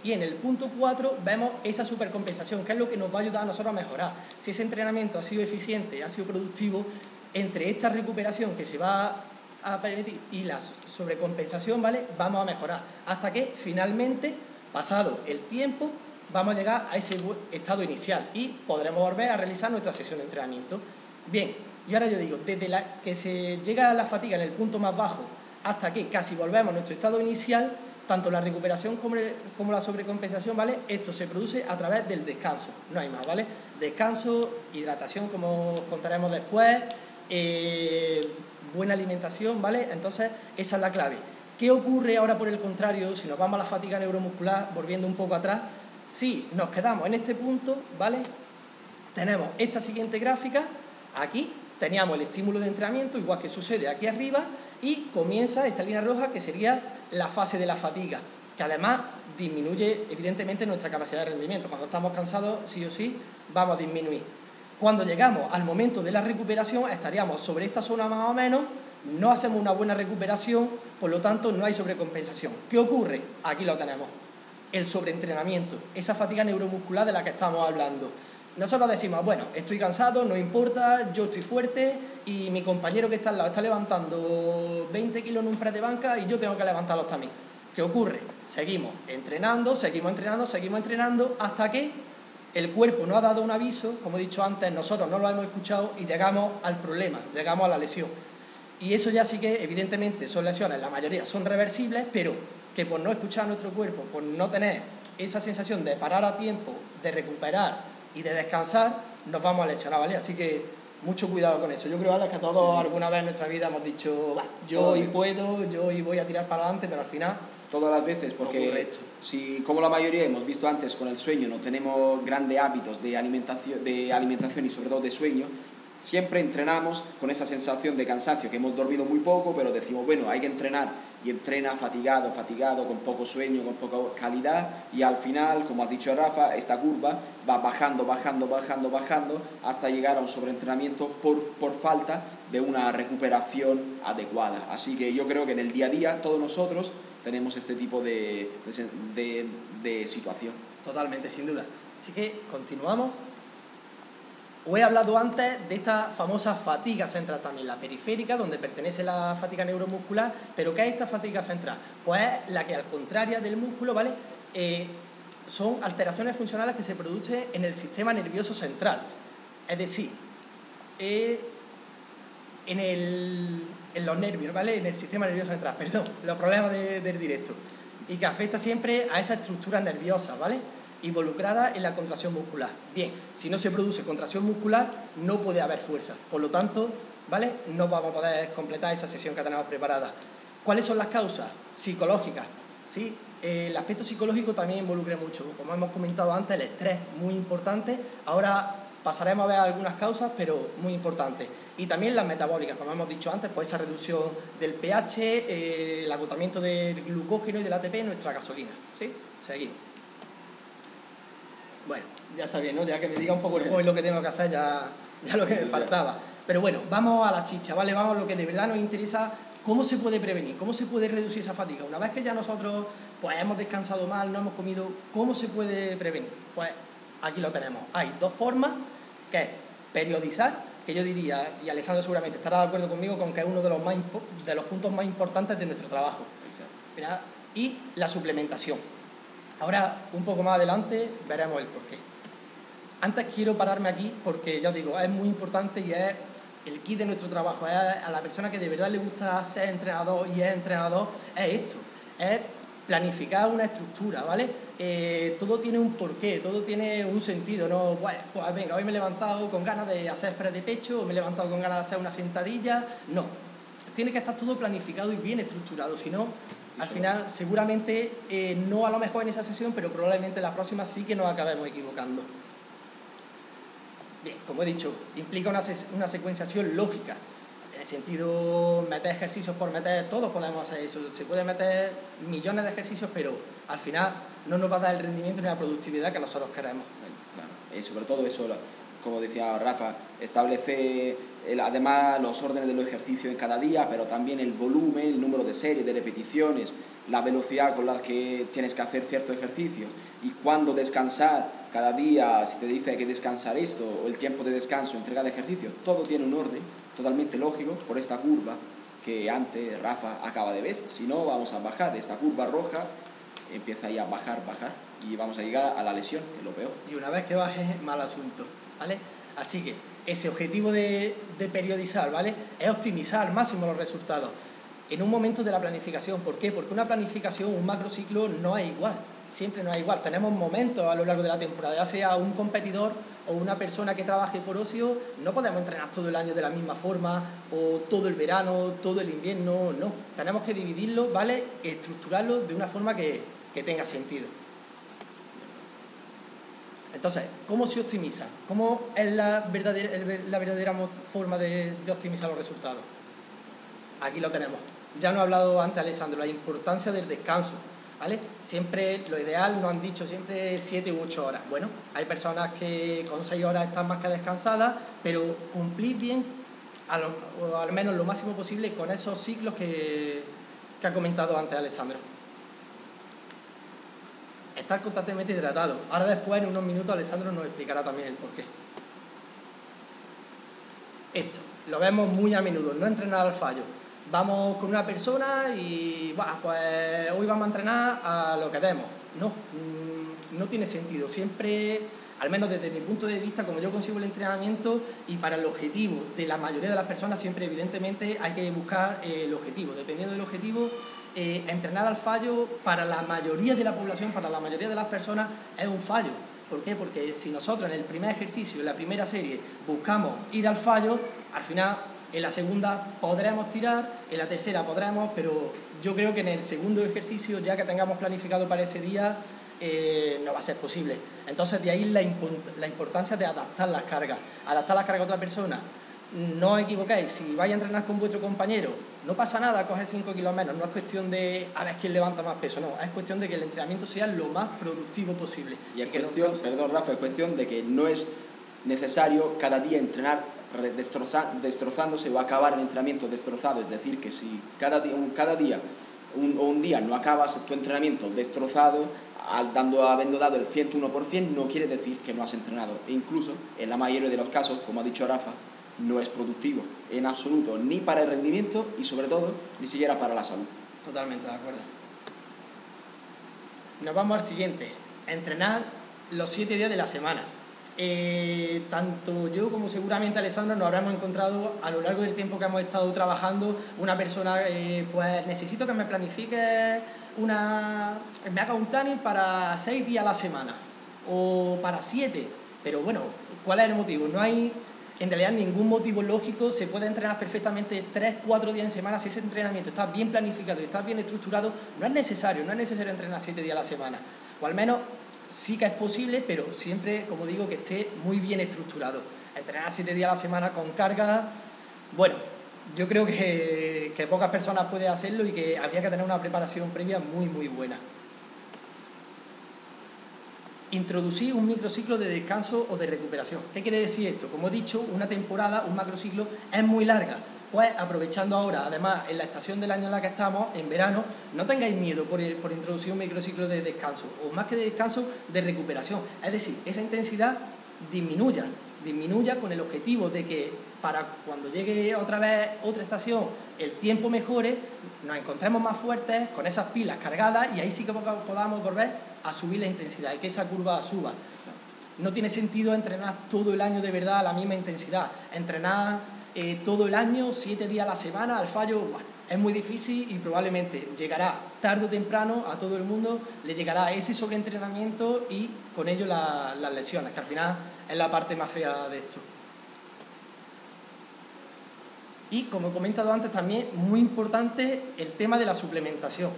Y en el punto 4 vemos esa supercompensación, que es lo que nos va a ayudar a nosotros a mejorar. Si ese entrenamiento ha sido eficiente, ha sido productivo, entre esta recuperación que se va a permitir y la sobrecompensación, ¿vale?, vamos a mejorar, hasta que finalmente, pasado el tiempo, vamos a llegar a ese estado inicial y podremos volver a realizar nuestra sesión de entrenamiento. Bien, y ahora yo digo, desde que se llega a la fatiga en el punto más bajo hasta que casi volvemos a nuestro estado inicial, tanto la recuperación como la sobrecompensación, ¿vale?, esto se produce a través del descanso, no hay más, ¿vale? Descanso, hidratación, como contaremos después, buena alimentación, ¿vale? Entonces, esa es la clave. ¿Qué ocurre ahora, por el contrario, si nos vamos a la fatiga neuromuscular, volviendo un poco atrás? Si nos quedamos en este punto, ¿vale?, tenemos esta siguiente gráfica. Aquí teníamos el estímulo de entrenamiento, igual que sucede aquí arriba, y comienza esta línea roja, que sería la fase de la fatiga, que además disminuye evidentemente nuestra capacidad de rendimiento. Cuando estamos cansados, sí o sí, vamos a disminuir. Cuando llegamos al momento de la recuperación, estaríamos sobre esta zona más o menos, no hacemos una buena recuperación, por lo tanto no hay sobrecompensación. ¿Qué ocurre? Aquí lo tenemos, el sobreentrenamiento, esa fatiga neuromuscular de la que estamos hablando. Nosotros decimos, bueno, estoy cansado, no importa, yo estoy fuerte y mi compañero que está al lado está levantando 20 kilos en un press de banca y yo tengo que levantarlos también. ¿Qué ocurre? Seguimos entrenando hasta que el cuerpo nos ha dado un aviso, como he dicho antes, nosotros no lo hemos escuchado y llegamos al problema, llegamos a la lesión. Y eso ya sí que, evidentemente, son lesiones, la mayoría son reversibles, pero que por no escuchar a nuestro cuerpo, por no tener esa sensación de parar a tiempo, de recuperar y de descansar, nos vamos a lesionar, ¿vale? Así que mucho cuidado con eso. Yo creo, Alex, que todos alguna vez en nuestra vida hemos dicho, yo hoy puedo, yo hoy voy a tirar para adelante, pero al final... Todas las veces, porque si, como la mayoría hemos visto antes con el sueño, no tenemos grandes hábitos de alimentación y sobre todo de sueño, siempre entrenamos con esa sensación de cansancio, que hemos dormido muy poco, pero decimos, bueno, hay que entrenar, y entrena fatigado, con poco sueño, con poca calidad, y al final, como ha dicho Rafa, esta curva va bajando, hasta llegar a un sobreentrenamiento por falta de una recuperación adecuada. Así que yo creo que en el día a día todos nosotros tenemos este tipo de situación. Totalmente, sin duda. Así que continuamos. Os he hablado antes de esta famosa fatiga central también, la periférica, donde pertenece la fatiga neuromuscular, pero ¿qué es esta fatiga central? Pues es la que, al contrario del músculo, ¿vale? Son alteraciones funcionales que se producen en el sistema nervioso central, es decir, en los nervios, ¿vale? En el sistema nervioso central, perdón, los problemas del directo, y que afecta siempre a esa estructura nerviosa, ¿vale? Involucrada en la contracción muscular. Bien, si no se produce contracción muscular, no puede haber fuerza. Por lo tanto, ¿vale? No vamos a poder completar esa sesión que tenemos preparada. ¿Cuáles son las causas? Psicológicas, ¿sí? El aspecto psicológico también involucra mucho. Como hemos comentado antes, el estrés, muy importante. Ahora pasaremos a ver algunas causas, pero muy importantes. Y también las metabólicas, como hemos dicho antes, pues esa reducción del pH, el agotamiento del glucógeno y del ATP en nuestra gasolina, ¿sí? Seguimos. Bueno, ya está bien, ¿no? Ya que me diga un poco hoy lo que tengo que hacer, ya lo que me faltaba. Pero bueno, vamos a la chicha, ¿vale? Vamos a lo que de verdad nos interesa, cómo se puede prevenir, cómo se puede reducir esa fatiga. Una vez que ya nosotros pues hemos descansado mal, no hemos comido, ¿cómo se puede prevenir? Pues aquí lo tenemos. Hay dos formas, que es periodizar, que yo diría, y Alessandro seguramente estará de acuerdo conmigo, con que es uno de los puntos más importantes de nuestro trabajo. Exacto. Y la suplementación. Ahora, un poco más adelante, veremos el porqué. Antes quiero pararme aquí porque, ya os digo, es muy importante y es el kit de nuestro trabajo. Es a la persona que de verdad le gusta ser entrenador y es entrenador, es esto. Es planificar una estructura, ¿vale? Todo tiene un porqué, todo tiene un sentido, ¿no? Bueno, pues venga, hoy me he levantado con ganas de hacer press de pecho, o me he levantado con ganas de hacer una sentadilla. No. Tiene que estar todo planificado y bien estructurado, si no... Al final, seguramente, no a lo mejor en esa sesión, pero probablemente la próxima sí que nos acabemos equivocando. Bien, como he dicho, implica una secuenciación lógica. No tiene sentido meter ejercicios por meter, todos podemos hacer eso. Se puede meter millones de ejercicios, pero al final no nos va a dar el rendimiento ni la productividad que nosotros queremos. Claro, sobre todo eso, como decía Rafa, establece además los órdenes de los ejercicios en cada día, pero también el volumen, el número de series, de repeticiones, la velocidad con la que tienes que hacer ciertos ejercicios y cuándo descansar cada día, si te dice que descansar esto, o el tiempo de descanso entre cada ejercicio, todo tiene un orden totalmente lógico por esta curva que antes Rafa acaba de ver. Si no, vamos a bajar esta curva roja, empieza ya a bajar y vamos a llegar a la lesión, que es lo peor. Y una vez que baje, mal asunto, ¿vale? Así que ese objetivo de periodizar, ¿vale? Es optimizar al máximo los resultados en un momento de la planificación. ¿Por qué? Porque una planificación, un macrociclo, no es igual. Siempre no es igual. Tenemos momentos a lo largo de la temporada, ya sea un competidor o una persona que trabaje por ocio, no podemos entrenar todo el año de la misma forma, o todo el verano, todo el invierno, no. Tenemos que dividirlo, ¿vale? Estructurarlo de una forma que tenga sentido. Entonces, ¿cómo se optimiza? ¿Cómo es la verdadera forma de optimizar los resultados? Aquí lo tenemos. Ya nos ha hablado antes Alessandro, la importancia del descanso, ¿vale? Siempre, lo ideal, nos han dicho siempre 7 u 8 horas. Bueno, hay personas que con 6 horas están más que descansadas, pero cumplir bien o al menos lo máximo posible con esos ciclos que ha comentado antes Alessandro. Estar constantemente hidratado. Ahora después, en unos minutos, Alessandro nos explicará también el porqué. Esto, lo vemos muy a menudo, no entrenar al fallo. Vamos con una persona y, pues hoy vamos a entrenar a lo que demos. No tiene sentido. Siempre, al menos desde mi punto de vista, como yo consigo el entrenamiento y para el objetivo de la mayoría de las personas, siempre evidentemente hay que buscar el objetivo. Dependiendo del objetivo, entrenar al fallo para la mayoría de la población, para la mayoría de las personas, es un fallo. ¿Por qué? Porque si nosotros en el primer ejercicio, en la primera serie, buscamos ir al fallo, al final en la segunda podremos tirar, en la tercera podremos, pero yo creo que en el segundo ejercicio, ya que tengamos planificado para ese día, no va a ser posible. Entonces de ahí la importancia de adaptar las cargas a otra persona. No os equivoquéis, si vais a entrenar con vuestro compañero, no pasa nada coger 5 kilos menos, no es cuestión de a ver quién levanta más peso, no, es cuestión de que el entrenamiento sea lo más productivo posible. Y es cuestión, perdón Rafa, es cuestión de que no es necesario cada día entrenar destrozándose o acabar el entrenamiento destrozado, es decir, que si cada día un día no acabas tu entrenamiento destrozado, habiendo dado el 101%, no quiere decir que no has entrenado. E incluso, en la mayoría de los casos, como ha dicho Rafa, no es productivo en absoluto, ni para el rendimiento y sobre todo, ni siquiera para la salud. Totalmente de acuerdo. Nos vamos al siguiente, entrenar los 7 días de la semana. Tanto yo como seguramente Alessandro nos habremos encontrado a lo largo del tiempo que hemos estado trabajando una persona, pues necesito que me planifique me haga un planning para 6 días a la semana o para 7, pero bueno, ¿cuál es el motivo? No hay en realidad ningún motivo lógico. Se puede entrenar perfectamente 3-4 días en semana. Si ese entrenamiento está bien planificado y está bien estructurado, no es necesario entrenar 7 días a la semana, o al menos sí que es posible, pero siempre, como digo, que esté muy bien estructurado. Entrenar 7 días a la semana con carga, bueno, yo creo que pocas personas pueden hacerlo y que habría que tener una preparación previa muy muy buena. Introducir un microciclo de descanso o de recuperación. ¿Qué quiere decir esto? Como he dicho, una temporada, un macrociclo, es muy larga. Pues aprovechando ahora, además, en la estación del año en la que estamos, en verano, no tengáis miedo por introducir un microciclo de descanso, o más que de descanso, de recuperación. Es decir, esa intensidad disminuya con el objetivo de que para cuando llegue otra vez otra estación, el tiempo mejore, nos encontremos más fuertes, con esas pilas cargadas, y ahí sí que podamos volver a subir la intensidad y que esa curva suba. No tiene sentido entrenar todo el año de verdad a la misma intensidad. Entrenar todo el año, 7 días a la semana, al fallo, es muy difícil y probablemente llegará tarde o temprano a todo el mundo, le llegará ese sobreentrenamiento y con ello las lesiones, que al final es la parte más fea de esto. Y como he comentado antes también, muy importante el tema de la suplementación.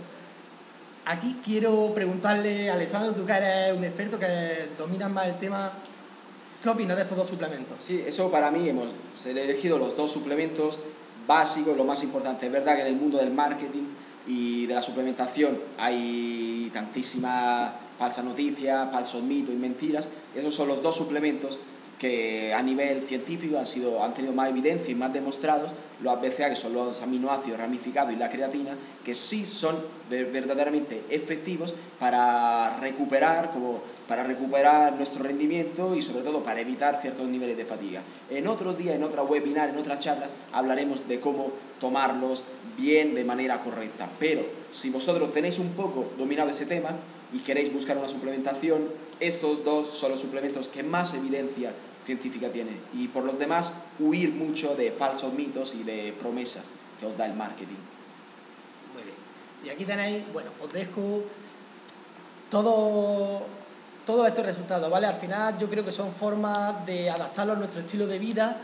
Aquí quiero preguntarle a Alessandro, tú que eres un experto, que dominas más el tema, ¿qué opinas de estos 2 suplementos? Sí, eso para mí hemos elegido los 2 suplementos básicos, lo más importante. Es verdad que en el mundo del marketing y de la suplementación hay tantísima falsa noticia, falsos mitos y mentiras. Esos son los 2 suplementos que a nivel científico han tenido más evidencia y más demostrados, los BCAA, que son los aminoácidos ramificados, y la creatina, que sí son verdaderamente efectivos para recuperar nuestro rendimiento y sobre todo para evitar ciertos niveles de fatiga. En otros días, en otro webinar, en otras charlas, hablaremos de cómo tomarlos bien, de manera correcta. Pero si vosotros tenéis un poco dominado ese tema y queréis buscar una suplementación, estos 2 son los suplementos que más evidencia científica tienen, y por los demás huir mucho de falsos mitos y de promesas que os da el marketing. Muy bien, y aquí tenéis, bueno, os dejo todos estos resultados, ¿vale? Al final yo creo que son formas de adaptarlo a nuestro estilo de vida,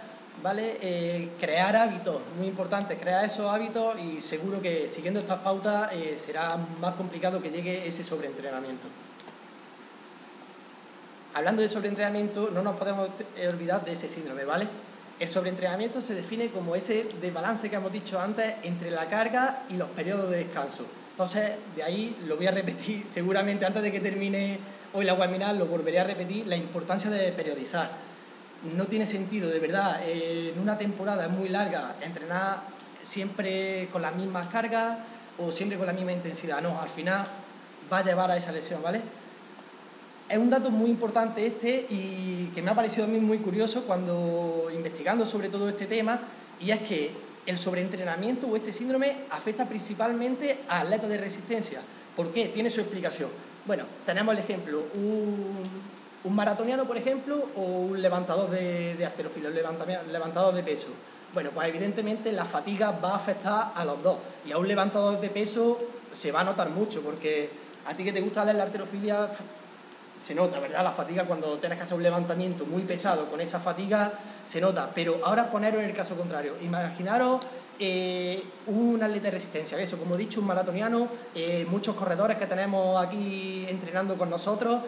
¿vale? Crear hábitos, muy importante, crear esos hábitos, y seguro que siguiendo estas pautas será más complicado que llegue ese sobreentrenamiento. Hablando de sobreentrenamiento, no nos podemos olvidar de ese síndrome, ¿vale? El sobreentrenamiento se define como ese desbalance que hemos dicho antes entre la carga y los periodos de descanso. Entonces, de ahí lo voy a repetir seguramente antes de que termine hoy la webinar, lo volveré a repetir, la importancia de periodizar. no tiene sentido, de verdad, en una temporada muy larga entrenar siempre con las mismas cargas o siempre con la misma intensidad. No, al final va a llevar a esa lesión, ¿vale? Es un dato muy importante este y que me ha parecido a mí muy curioso cuando investigando sobre todo este tema, y es que el sobreentrenamiento o este síndrome afecta principalmente a atletas de resistencia. ¿Por qué? Tiene su explicación. Bueno, tenemos el ejemplo, un maratoniano, por ejemplo, o un levantador de halterofilia, un levantador de peso. Bueno, pues evidentemente la fatiga va a afectar a los dos, y a un levantador de peso se va a notar mucho, porque a ti que te gusta la halterofilia se nota, ¿verdad? La fatiga cuando tienes que hacer un levantamiento muy pesado, con esa fatiga se nota. Pero ahora poneros en el caso contrario, imaginaros un atleta de resistencia, eso, como he dicho, un maratoniano, muchos corredores que tenemos aquí entrenando con nosotros,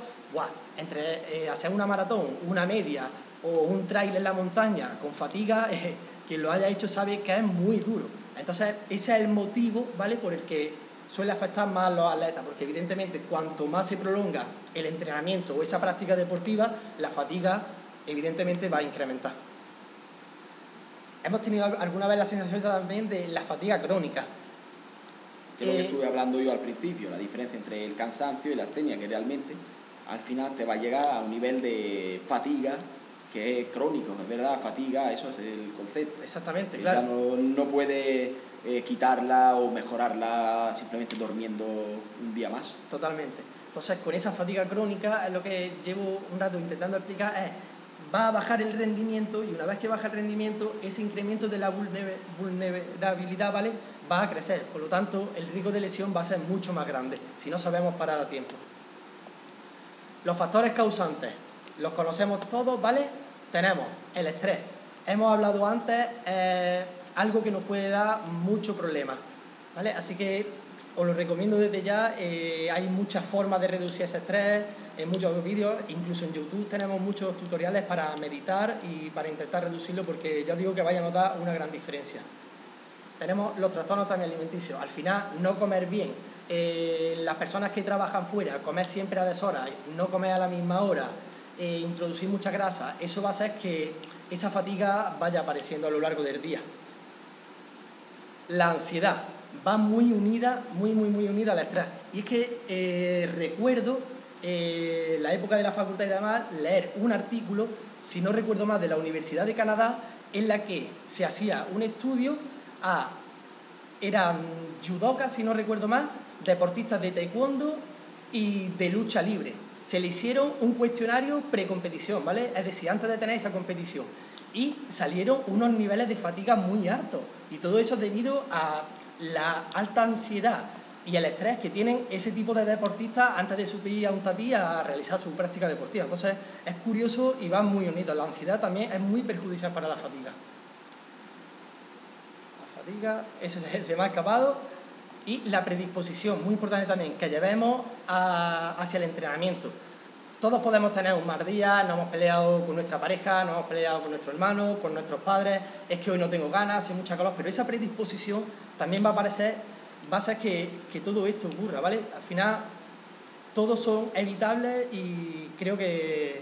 entre hacer una maratón, una media o un trail en la montaña con fatiga, quien lo haya hecho sabe que es muy duro. Entonces ese es el motivo, ¿vale?, por el que suele afectar más a los atletas, porque evidentemente cuanto más se prolonga el entrenamiento o esa práctica deportiva, la fatiga evidentemente va a incrementar. Hemos tenido alguna vez la sensación también de la fatiga crónica. Que es lo que estuve hablando yo al principio, la diferencia entre el cansancio y la astenia, que realmente al final te va a llegar a un nivel de fatiga que es crónico, es verdad, fatiga, eso es el concepto. Exactamente, que claro. Ya no puede quitarla o mejorarla simplemente durmiendo un día más. Totalmente. Entonces, con esa fatiga crónica, es lo que llevo un rato intentando explicar, es va a bajar el rendimiento, y una vez que baja el rendimiento, ese incremento de la vulnerabilidad, ¿vale?, va a crecer. Por lo tanto, el riesgo de lesión va a ser mucho más grande si no sabemos parar a tiempo. Los factores causantes los conocemos todos, ¿vale? Tenemos el estrés. Hemos hablado antes, algo que nos puede dar mucho problema, ¿vale? Así que os lo recomiendo desde ya. Hay muchas formas de reducir ese estrés, en muchos vídeos, incluso en YouTube tenemos muchos tutoriales para meditar y para intentar reducirlo, porque ya os digo que vais a notar una gran diferencia. Tenemos los trastornos también alimenticios. Al final, no comer bien, las personas que trabajan fuera, comer siempre a deshoras, no comer a la misma hora, introducir mucha grasa, eso va a hacer que esa fatiga vaya apareciendo a lo largo del día. La ansiedad va muy unida, muy unida al estrés. Y es que recuerdo la época de la facultad y demás, leer un artículo, si no recuerdo mal, de la Universidad de Canadá, en la que se hacía un estudio eran judokas, si no recuerdo mal, deportistas de taekwondo y de lucha libre. Se le hicieron un cuestionario precompetición, ¿vale? Es decir, antes de tener esa competición. Y salieron unos niveles de fatiga muy altos. Y todo eso debido a la alta ansiedad y el estrés que tienen ese tipo de deportistas antes de subir a un tapiz a realizar su práctica deportiva. Entonces es curioso y van muy unidos. La ansiedad también es muy perjudicial para la fatiga. La fatiga, ese se me ha escapado. Y la predisposición, muy importante también, que llevemos hacia el entrenamiento. Todos podemos tener un mal día, nos hemos peleado con nuestra pareja, nos hemos peleado con nuestro hermano, con nuestros padres, es que hoy no tengo ganas, hace mucha calor, pero esa predisposición también va a hacer que todo esto ocurra, ¿vale? Al final, todos son evitables y creo que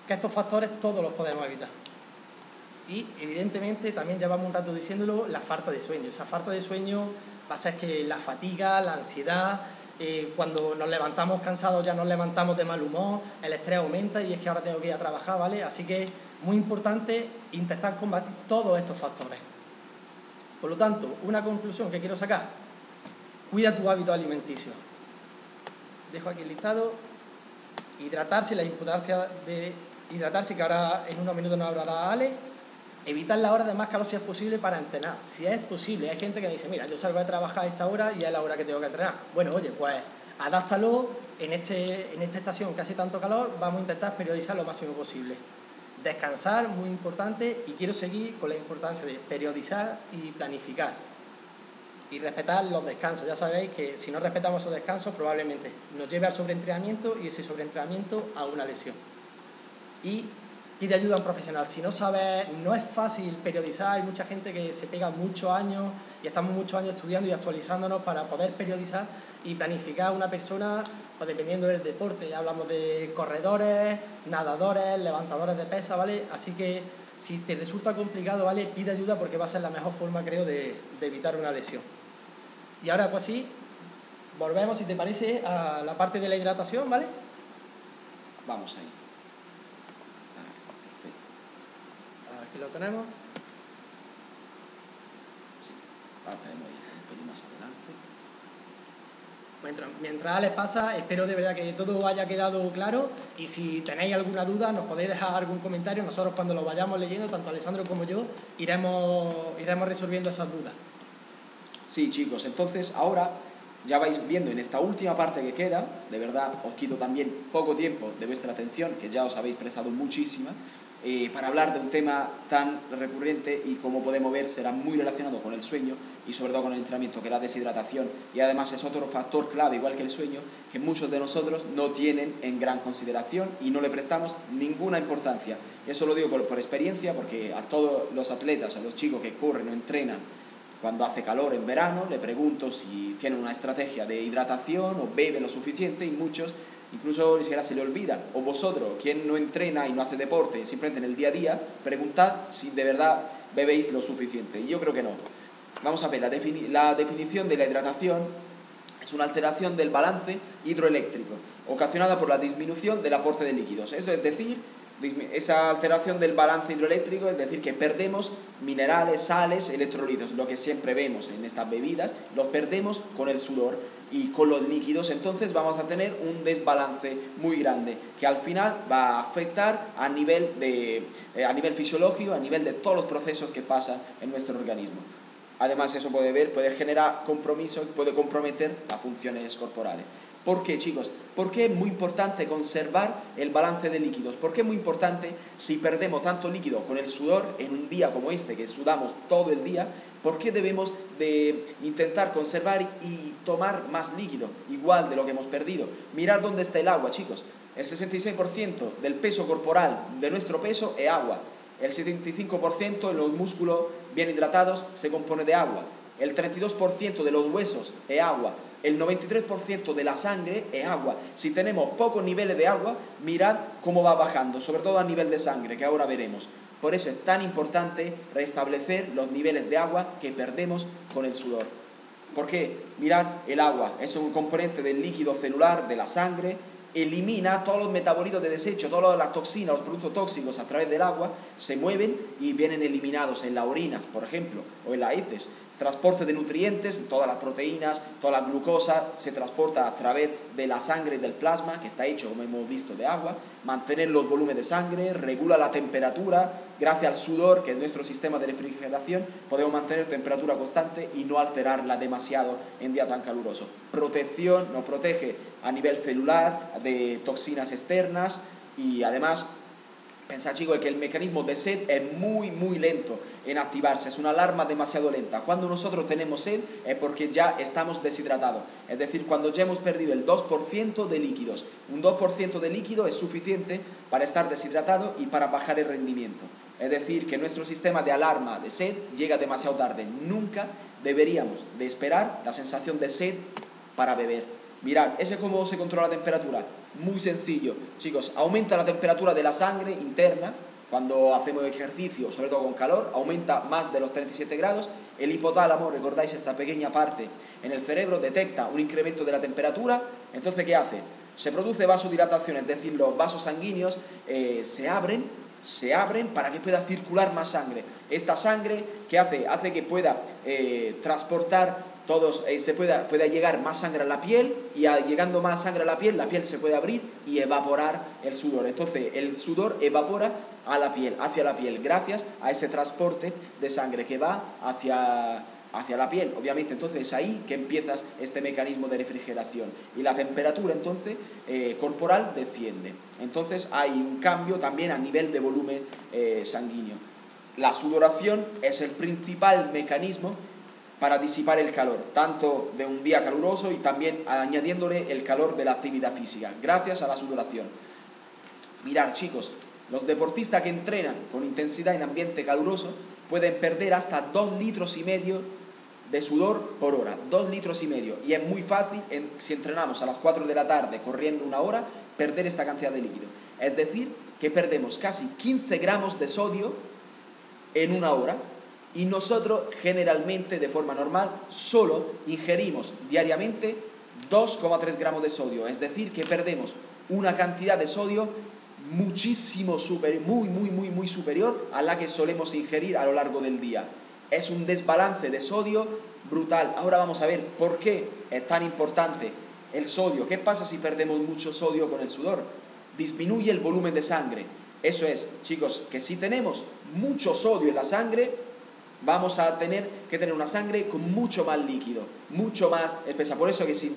estos factores todos los podemos evitar. Y, evidentemente, también llevamos un rato diciéndolo, la falta de sueño. Esa falta de sueño va a hacer que la fatiga, la ansiedad, cuando nos levantamos cansados ya nos levantamos de mal humor, el estrés aumenta y es que ahora tengo que ir a trabajar, ¿vale? Así que muy importante intentar combatir todos estos factores. Por lo tanto, una conclusión que quiero sacar: cuida tu hábito alimenticio. Dejo aquí el listado: hidratarse, la importancia de hidratarse, que ahora en unos minutos nos hablará Ale. Evitar la hora de más calor si es posible para entrenar. Si es posible, hay gente que me dice, mira, yo salgo de trabajar a esta hora y es la hora que tengo que entrenar. Bueno, oye, pues adáptalo. En esta estación que hace tanto calor, vamos a intentar periodizar lo máximo posible. Descansar, muy importante, y quiero seguir con la importancia de periodizar y planificar. Y respetar los descansos. Ya sabéis que si no respetamos esos descansos, probablemente nos lleve al sobreentrenamiento y ese sobreentrenamiento a una lesión. Y pide ayuda a un profesional. Si no sabes, no es fácil periodizar, hay mucha gente que se pega muchos años y estamos muchos años estudiando y actualizándonos para poder periodizar y planificar a una persona, pues dependiendo del deporte. Ya hablamos de corredores, nadadores, levantadores de pesas, ¿vale? Así que si te resulta complicado, ¿vale? Pide ayuda porque va a ser la mejor forma, creo, de evitar una lesión. Y ahora, pues sí, volvemos, si te parece, a la parte de la hidratación, ¿vale? Vamos ahí. Perfecto. Aquí lo tenemos. Sí, ahora podemos ir un pelín más adelante. Mientras Alex pasa, espero de verdad que todo haya quedado claro y si tenéis alguna duda nos podéis dejar algún comentario. Nosotros cuando lo vayamos leyendo, tanto Alessandro como yo, iremos resolviendo esas dudas. Sí, chicos, entonces ahora ya vais viendo en esta última parte que queda, de verdad os quito también poco tiempo de vuestra atención, que ya os habéis prestado muchísima, para hablar de un tema tan recurrente y como podemos ver será muy relacionado con el sueño y sobre todo con el entrenamiento, que es la deshidratación, y además es otro factor clave, igual que el sueño, que muchos de nosotros no tienen en gran consideración y no le prestamos ninguna importancia. Eso lo digo por experiencia, porque a todos los atletas, a los chicos que corren o entrenan cuando hace calor en verano, le pregunto si tienen una estrategia de hidratación o beben lo suficiente, y muchos incluso ni siquiera se le olvida. O vosotros, quien no entrena y no hace deporte, simplemente en el día a día, preguntad si de verdad bebéis lo suficiente. Y yo creo que no. Vamos a ver, la definición de la hidratación es una alteración del balance hidroeléctrico, ocasionada por la disminución del aporte de líquidos. Eso es decir, esa alteración del balance hidroeléctrico, es decir, que perdemos minerales, sales, electrolitos, lo que siempre vemos en estas bebidas, los perdemos con el sudor y con los líquidos. Entonces vamos a tener un desbalance muy grande que al final va a afectar a nivel fisiológico, a nivel de todos los procesos que pasan en nuestro organismo. Además, eso puede generar compromiso, puede comprometer las funciones corporales. ¿Por qué, chicos? ¿Por qué es muy importante conservar el balance de líquidos? ¿Por qué es muy importante, si perdemos tanto líquido con el sudor en un día como este, que sudamos todo el día, por qué debemos de intentar conservar y tomar más líquido, igual de lo que hemos perdido? Mirad dónde está el agua, chicos. El 66% del peso corporal, de nuestro peso, es agua. El 75% en los músculos bien hidratados se compone de agua. El 32% de los huesos es agua. El 93% de la sangre es agua. Si tenemos pocos niveles de agua, mirad cómo va bajando, sobre todo a nivel de sangre, que ahora veremos. Por eso es tan importante restablecer los niveles de agua que perdemos con el sudor. ¿Por qué? Mirad, el agua es un componente del líquido celular de la sangre, elimina todos los metabolitos de desecho, todas las toxinas, los productos tóxicos a través del agua, se mueven y vienen eliminados en las orinas, por ejemplo, o en las heces. Transporte de nutrientes, todas las proteínas, toda la glucosa se transporta a través de la sangre y del plasma, que está hecho, como hemos visto, de agua. Mantener los volúmenes de sangre, regula la temperatura. Gracias al sudor, que es nuestro sistema de refrigeración, podemos mantener temperatura constante y no alterarla demasiado en día tan caluroso. Protección, nos protege a nivel celular de toxinas externas y además, pensad, chicos, que el mecanismo de sed es muy lento en activarse, es una alarma demasiado lenta. Cuando nosotros tenemos sed es porque ya estamos deshidratados, es decir, cuando ya hemos perdido el 2% de líquidos. Un 2% de líquido es suficiente para estar deshidratado y para bajar el rendimiento. Es decir, que nuestro sistema de alarma de sed llega demasiado tarde. Nunca deberíamos de esperar la sensación de sed para beber. Mirad, ¿ese es cómo se controla la temperatura? Muy sencillo, chicos. Aumenta la temperatura de la sangre interna cuando hacemos ejercicio, sobre todo con calor, aumenta más de los 37 grados. El hipotálamo, recordáis esta pequeña parte en el cerebro, detecta un incremento de la temperatura. Entonces, ¿qué hace? Se produce vasodilatación, es decir, los vasos sanguíneos se abren para que pueda circular más sangre. Esta sangre, ¿qué hace? Hace que pueda transportar pueda llegar más sangre a la piel, y llegando más sangre a la piel se puede abrir y evaporar el sudor. Entonces el sudor evapora hacia la piel, gracias a ese transporte de sangre que va hacia la piel. Obviamente, entonces es ahí que empiezas este mecanismo de refrigeración y la temperatura entonces corporal desciende. Entonces hay un cambio también a nivel de volumen sanguíneo. La sudoración es el principal mecanismo para disipar el calor, tanto de un día caluroso y también añadiéndole el calor de la actividad física, gracias a la sudoración. Mirad, chicos, Los deportistas que entrenan con intensidad en ambiente caluroso pueden perder hasta 2,5 litros de sudor por hora, 2,5 litros. Y es muy fácil, si entrenamos a las 4 de la tarde corriendo 1 hora, perder esta cantidad de líquido. Es decir, que perdemos casi 15 gramos de sodio en 1 hora. Y nosotros generalmente, de forma normal, solo ingerimos diariamente 2,3 gramos de sodio. Es decir, que perdemos una cantidad de sodio muchísimo superior, muy superior a la que solemos ingerir a lo largo del día. Es un desbalance de sodio brutal. Ahora vamos a ver por qué es tan importante el sodio. ¿Qué pasa si perdemos mucho sodio con el sudor? Disminuye el volumen de sangre. Eso es, chicos, que si tenemos mucho sodio en la sangre, vamos a tener que tener una sangre con mucho más líquido, mucho más espesa. Por eso que si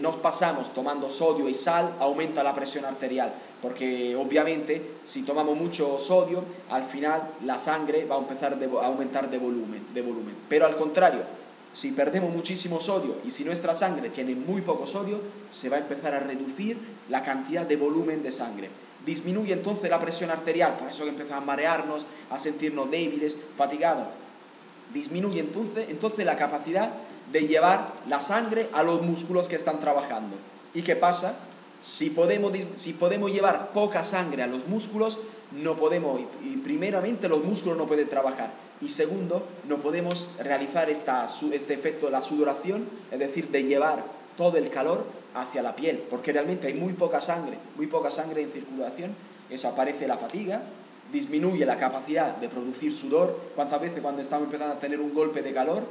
nos pasamos tomando sodio y sal, aumenta la presión arterial, porque obviamente si tomamos mucho sodio, al final la sangre va a empezar a aumentar de volumen. Pero al contrario, si perdemos muchísimo sodio y si nuestra sangre tiene muy poco sodio, se va a empezar a reducir la cantidad de volumen de sangre. Disminuye entonces la presión arterial, por eso que empezamos a marearnos, a sentirnos débiles, fatigados. Disminuye entonces la capacidad de llevar la sangre a los músculos que están trabajando. ¿Y qué pasa? Si podemos llevar poca sangre a los músculos, no podemos, y primeramente los músculos no pueden trabajar, y segundo, no podemos realizar este efecto de la sudoración, es decir, de llevar todo el calor hacia la piel, porque realmente hay muy poca sangre en circulación. Eso aparece la fatiga, disminuye la capacidad de producir sudor. ¿Cuántas veces cuando estamos empezando a tener un golpe de calor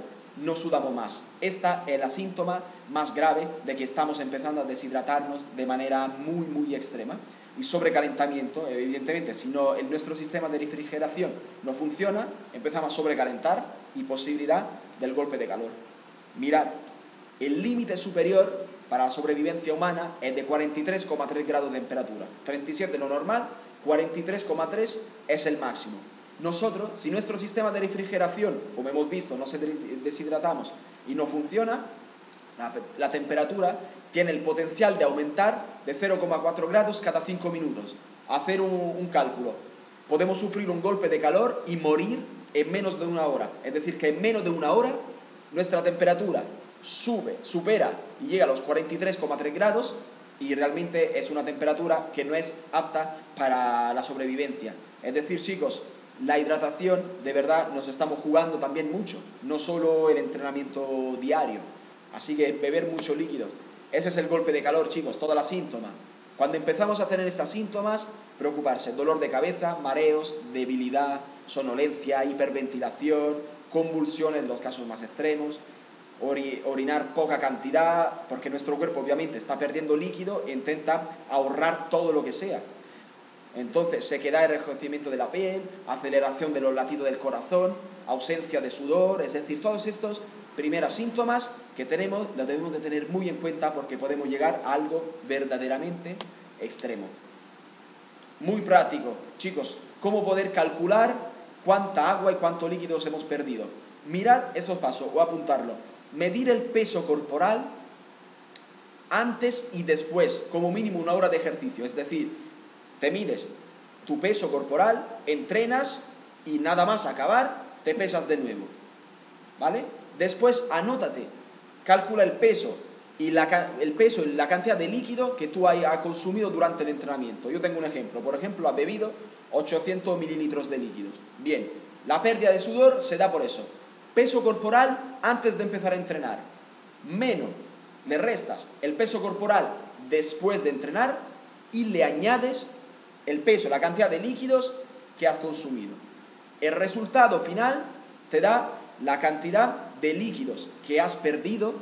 no sudamos más? Esta es el síntoma más grave de que estamos empezando a deshidratarnos de manera muy extrema. Y sobrecalentamiento, evidentemente, si nuestro sistema de refrigeración no funciona, empezamos a sobrecalentar y posibilidad del golpe de calor. Mirad, el límite superior para la sobrevivencia humana es de 43,3 grados de temperatura. 37 lo normal, 43,3 es el máximo. Nosotros, si nuestro sistema de refrigeración, como hemos visto, no se deshidratamos y no funciona, la temperatura tiene el potencial de aumentar de 0,4 grados cada 5 minutos. Hacer un cálculo. Podemos sufrir un golpe de calor y morir en menos de 1 hora. Es decir, que en menos de 1 hora nuestra temperatura supera y llega a los 43,3 grados, y realmente es una temperatura que no es apta para la sobrevivencia. Es decir, chicos, la hidratación, de verdad, nos estamos jugando también mucho, no solo el entrenamiento diario. Así que beber mucho líquido. Ese es el golpe de calor, chicos, todos los síntomas. Cuando empezamos a tener estos síntomas, preocuparse: dolor de cabeza, mareos, debilidad, sonolencia, hiperventilación, convulsiones en los casos más extremos, orinar poca cantidad, porque nuestro cuerpo obviamente está perdiendo líquido e intenta ahorrar todo lo que sea. Entonces sequedad y enrojecimiento de la piel, aceleración de los latidos del corazón, ausencia de sudor. Es decir, todos estos primeros síntomas que tenemos los debemos de tener muy en cuenta, porque podemos llegar a algo verdaderamente extremo. Muy práctico, chicos, cómo poder calcular cuánta agua y cuánto líquidos hemos perdido. Mirad estos pasos o apuntarlo. Medir el peso corporal antes y después, como mínimo 1 hora de ejercicio. Es decir, te mides tu peso corporal, entrenas y nada más acabar, te pesas de nuevo. ¿Vale? Después anótate, calcula el peso y la cantidad de líquido que tú hayas consumido durante el entrenamiento. Yo tengo un ejemplo. Por ejemplo, has bebido 800 mililitros de líquidos. Bien, la pérdida de sudor se da por eso. Peso corporal antes de empezar a entrenar, menos le restas el peso corporal después de entrenar y le añades el peso, la cantidad de líquidos que has consumido. El resultado final te da la cantidad de líquidos que has perdido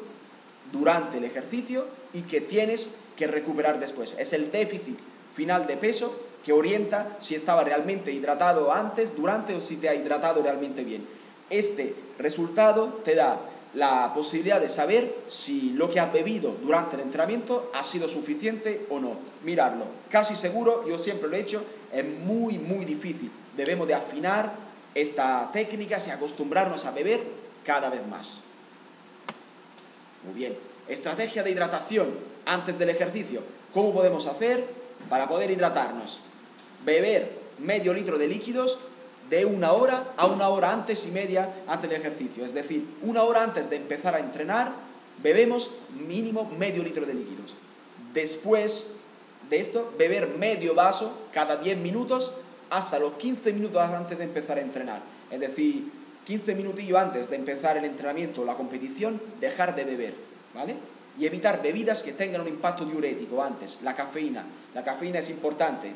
durante el ejercicio y que tienes que recuperar después. Es el déficit final de peso que orienta si estaba realmente hidratado antes, durante, o si te ha hidratado realmente bien. Este resultado te da la posibilidad de saber si lo que has bebido durante el entrenamiento ha sido suficiente o no. Mirarlo, casi seguro, yo siempre lo he hecho, es muy difícil. Debemos de afinar esta técnica y acostumbrarnos a beber cada vez más. Muy bien, estrategia de hidratación antes del ejercicio. ¿Cómo podemos hacer para poder hidratarnos? beber medio litro de líquidos de 1 hora a 1 hora antes y media antes del ejercicio. Es decir, 1 hora antes de empezar a entrenar, bebemos mínimo medio litro de líquidos. Después de esto, beber medio vaso cada 10 minutos hasta los 15 minutos antes de empezar a entrenar. Es decir, 15 minutillos antes de empezar el entrenamiento o la competición, dejar de beber, ¿vale? Y evitar bebidas que tengan un impacto diurético antes. La cafeína es importante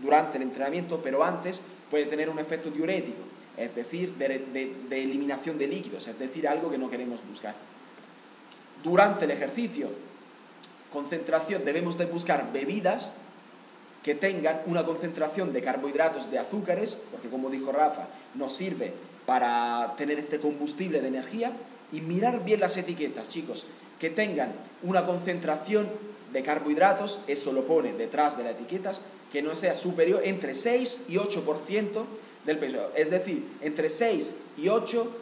durante el entrenamiento, pero antes puede tener un efecto diurético, es decir, de eliminación de líquidos, es decir, algo que no queremos buscar. Durante el ejercicio, concentración, debemos de buscar bebidas que tengan una concentración de carbohidratos, de azúcares, porque como dijo Rafa, nos sirve para tener este combustible de energía, y mirar bien las etiquetas, chicos, que tengan una concentración de carbohidratos, eso lo pone detrás de las etiquetas, que no sea superior entre 6 y 8% del peso, es decir, entre 6 y 8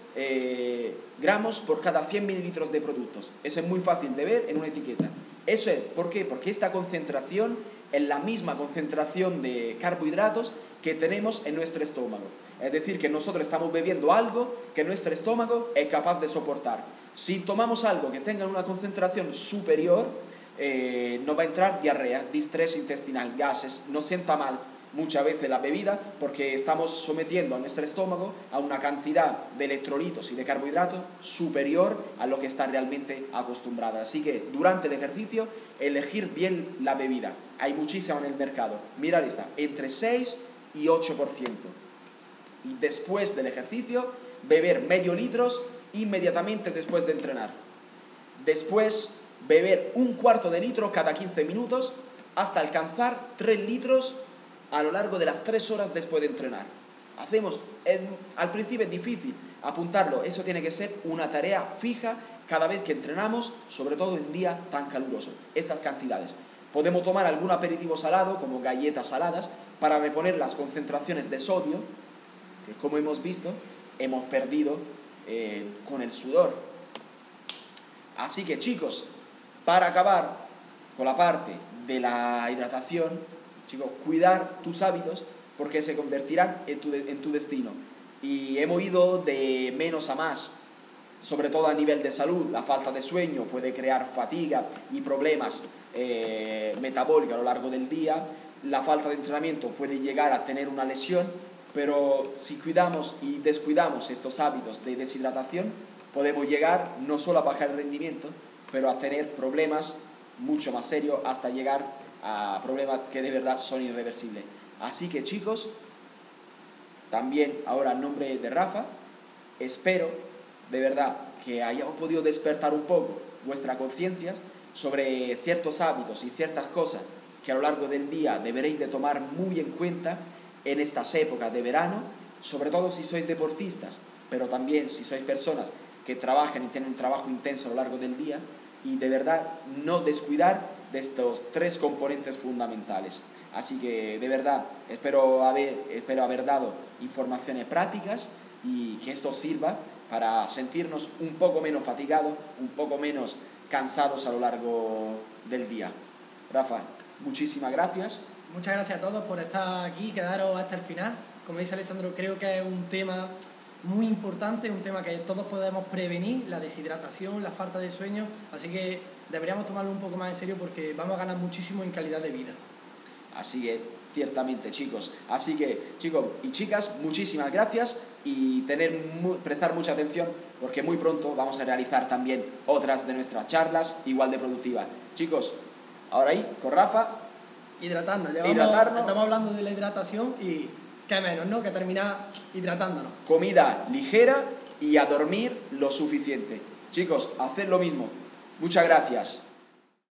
gramos por cada 100 mililitros de productos. Eso es muy fácil de ver en una etiqueta. Eso es, ¿por qué? Porque esta concentración es la misma concentración de carbohidratos que tenemos en nuestro estómago. Es decir, que nosotros estamos bebiendo algo que nuestro estómago es capaz de soportar. Si tomamos algo que tenga una concentración superior, nos va a entrar diarrea, distrés intestinal, gases, nos sienta mal muchas veces la bebida porque estamos sometiendo a nuestro estómago a una cantidad de electrolitos y de carbohidratos superior a lo que está realmente acostumbrada. Así que durante el ejercicio, elegir bien la bebida. Hay muchísima en el mercado. Mirad esta, entre 6 y 8%. Y después del ejercicio, beber medio litro inmediatamente después de entrenar. Después, beber 1/4 de litro cada 15 minutos hasta alcanzar 3 litros a lo largo de las 3 horas después de entrenar. Al principio es difícil apuntarlo, eso tiene que ser una tarea fija cada vez que entrenamos, sobre todo en día tan caluroso. Estas cantidades. Podemos tomar algún aperitivo salado, como galletas saladas, para reponer las concentraciones de sodio, que como hemos visto, hemos perdido con el sudor. Así que chicos, para acabar con la parte de la hidratación, chicos, cuidar tus hábitos porque se convertirán en tu destino. Y hemos ido de menos a más, sobre todo a nivel de salud. La falta de sueño puede crear fatiga y problemas metabólicos a lo largo del día. La falta de entrenamiento puede llegar a tener una lesión, pero si cuidamos y descuidamos estos hábitos de deshidratación, podemos llegar no solo a bajar el rendimiento, pero a tener problemas mucho más serios hasta llegar a problemas que de verdad son irreversibles. Así que chicos, también ahora en nombre de Rafa, espero de verdad que hayamos podido despertar un poco vuestra conciencia sobre ciertos hábitos y ciertas cosas que a lo largo del día deberéis de tomar muy en cuenta en estas épocas de verano, sobre todo si sois deportistas, pero también si sois personas que trabajan y tienen un trabajo intenso a lo largo del día, y de verdad no descuidar de estos 3 componentes fundamentales. Así que de verdad espero haber dado informaciones prácticas y que esto sirva para sentirnos un poco menos fatigados, un poco menos cansados a lo largo del día. Rafa, muchísimas gracias. Muchas gracias a todos por estar aquí, quedaros hasta el final. Como dice Alessandro, creo que es un tema muy importante, un tema que todos podemos prevenir, la deshidratación, la falta de sueño, así que deberíamos tomarlo un poco más en serio porque vamos a ganar muchísimo en calidad de vida. Así que, ciertamente, chicos. Así que, chicos y chicas, muchísimas gracias y prestar mucha atención porque muy pronto vamos a realizar también otras de nuestras charlas igual de productivas. Chicos, ahora ahí, con Rafa. Hidratarnos. Estamos hablando de la hidratación y qué menos, ¿no?, que terminar hidratándonos. Comida ligera y a dormir lo suficiente. Chicos, haced lo mismo. Muchas gracias.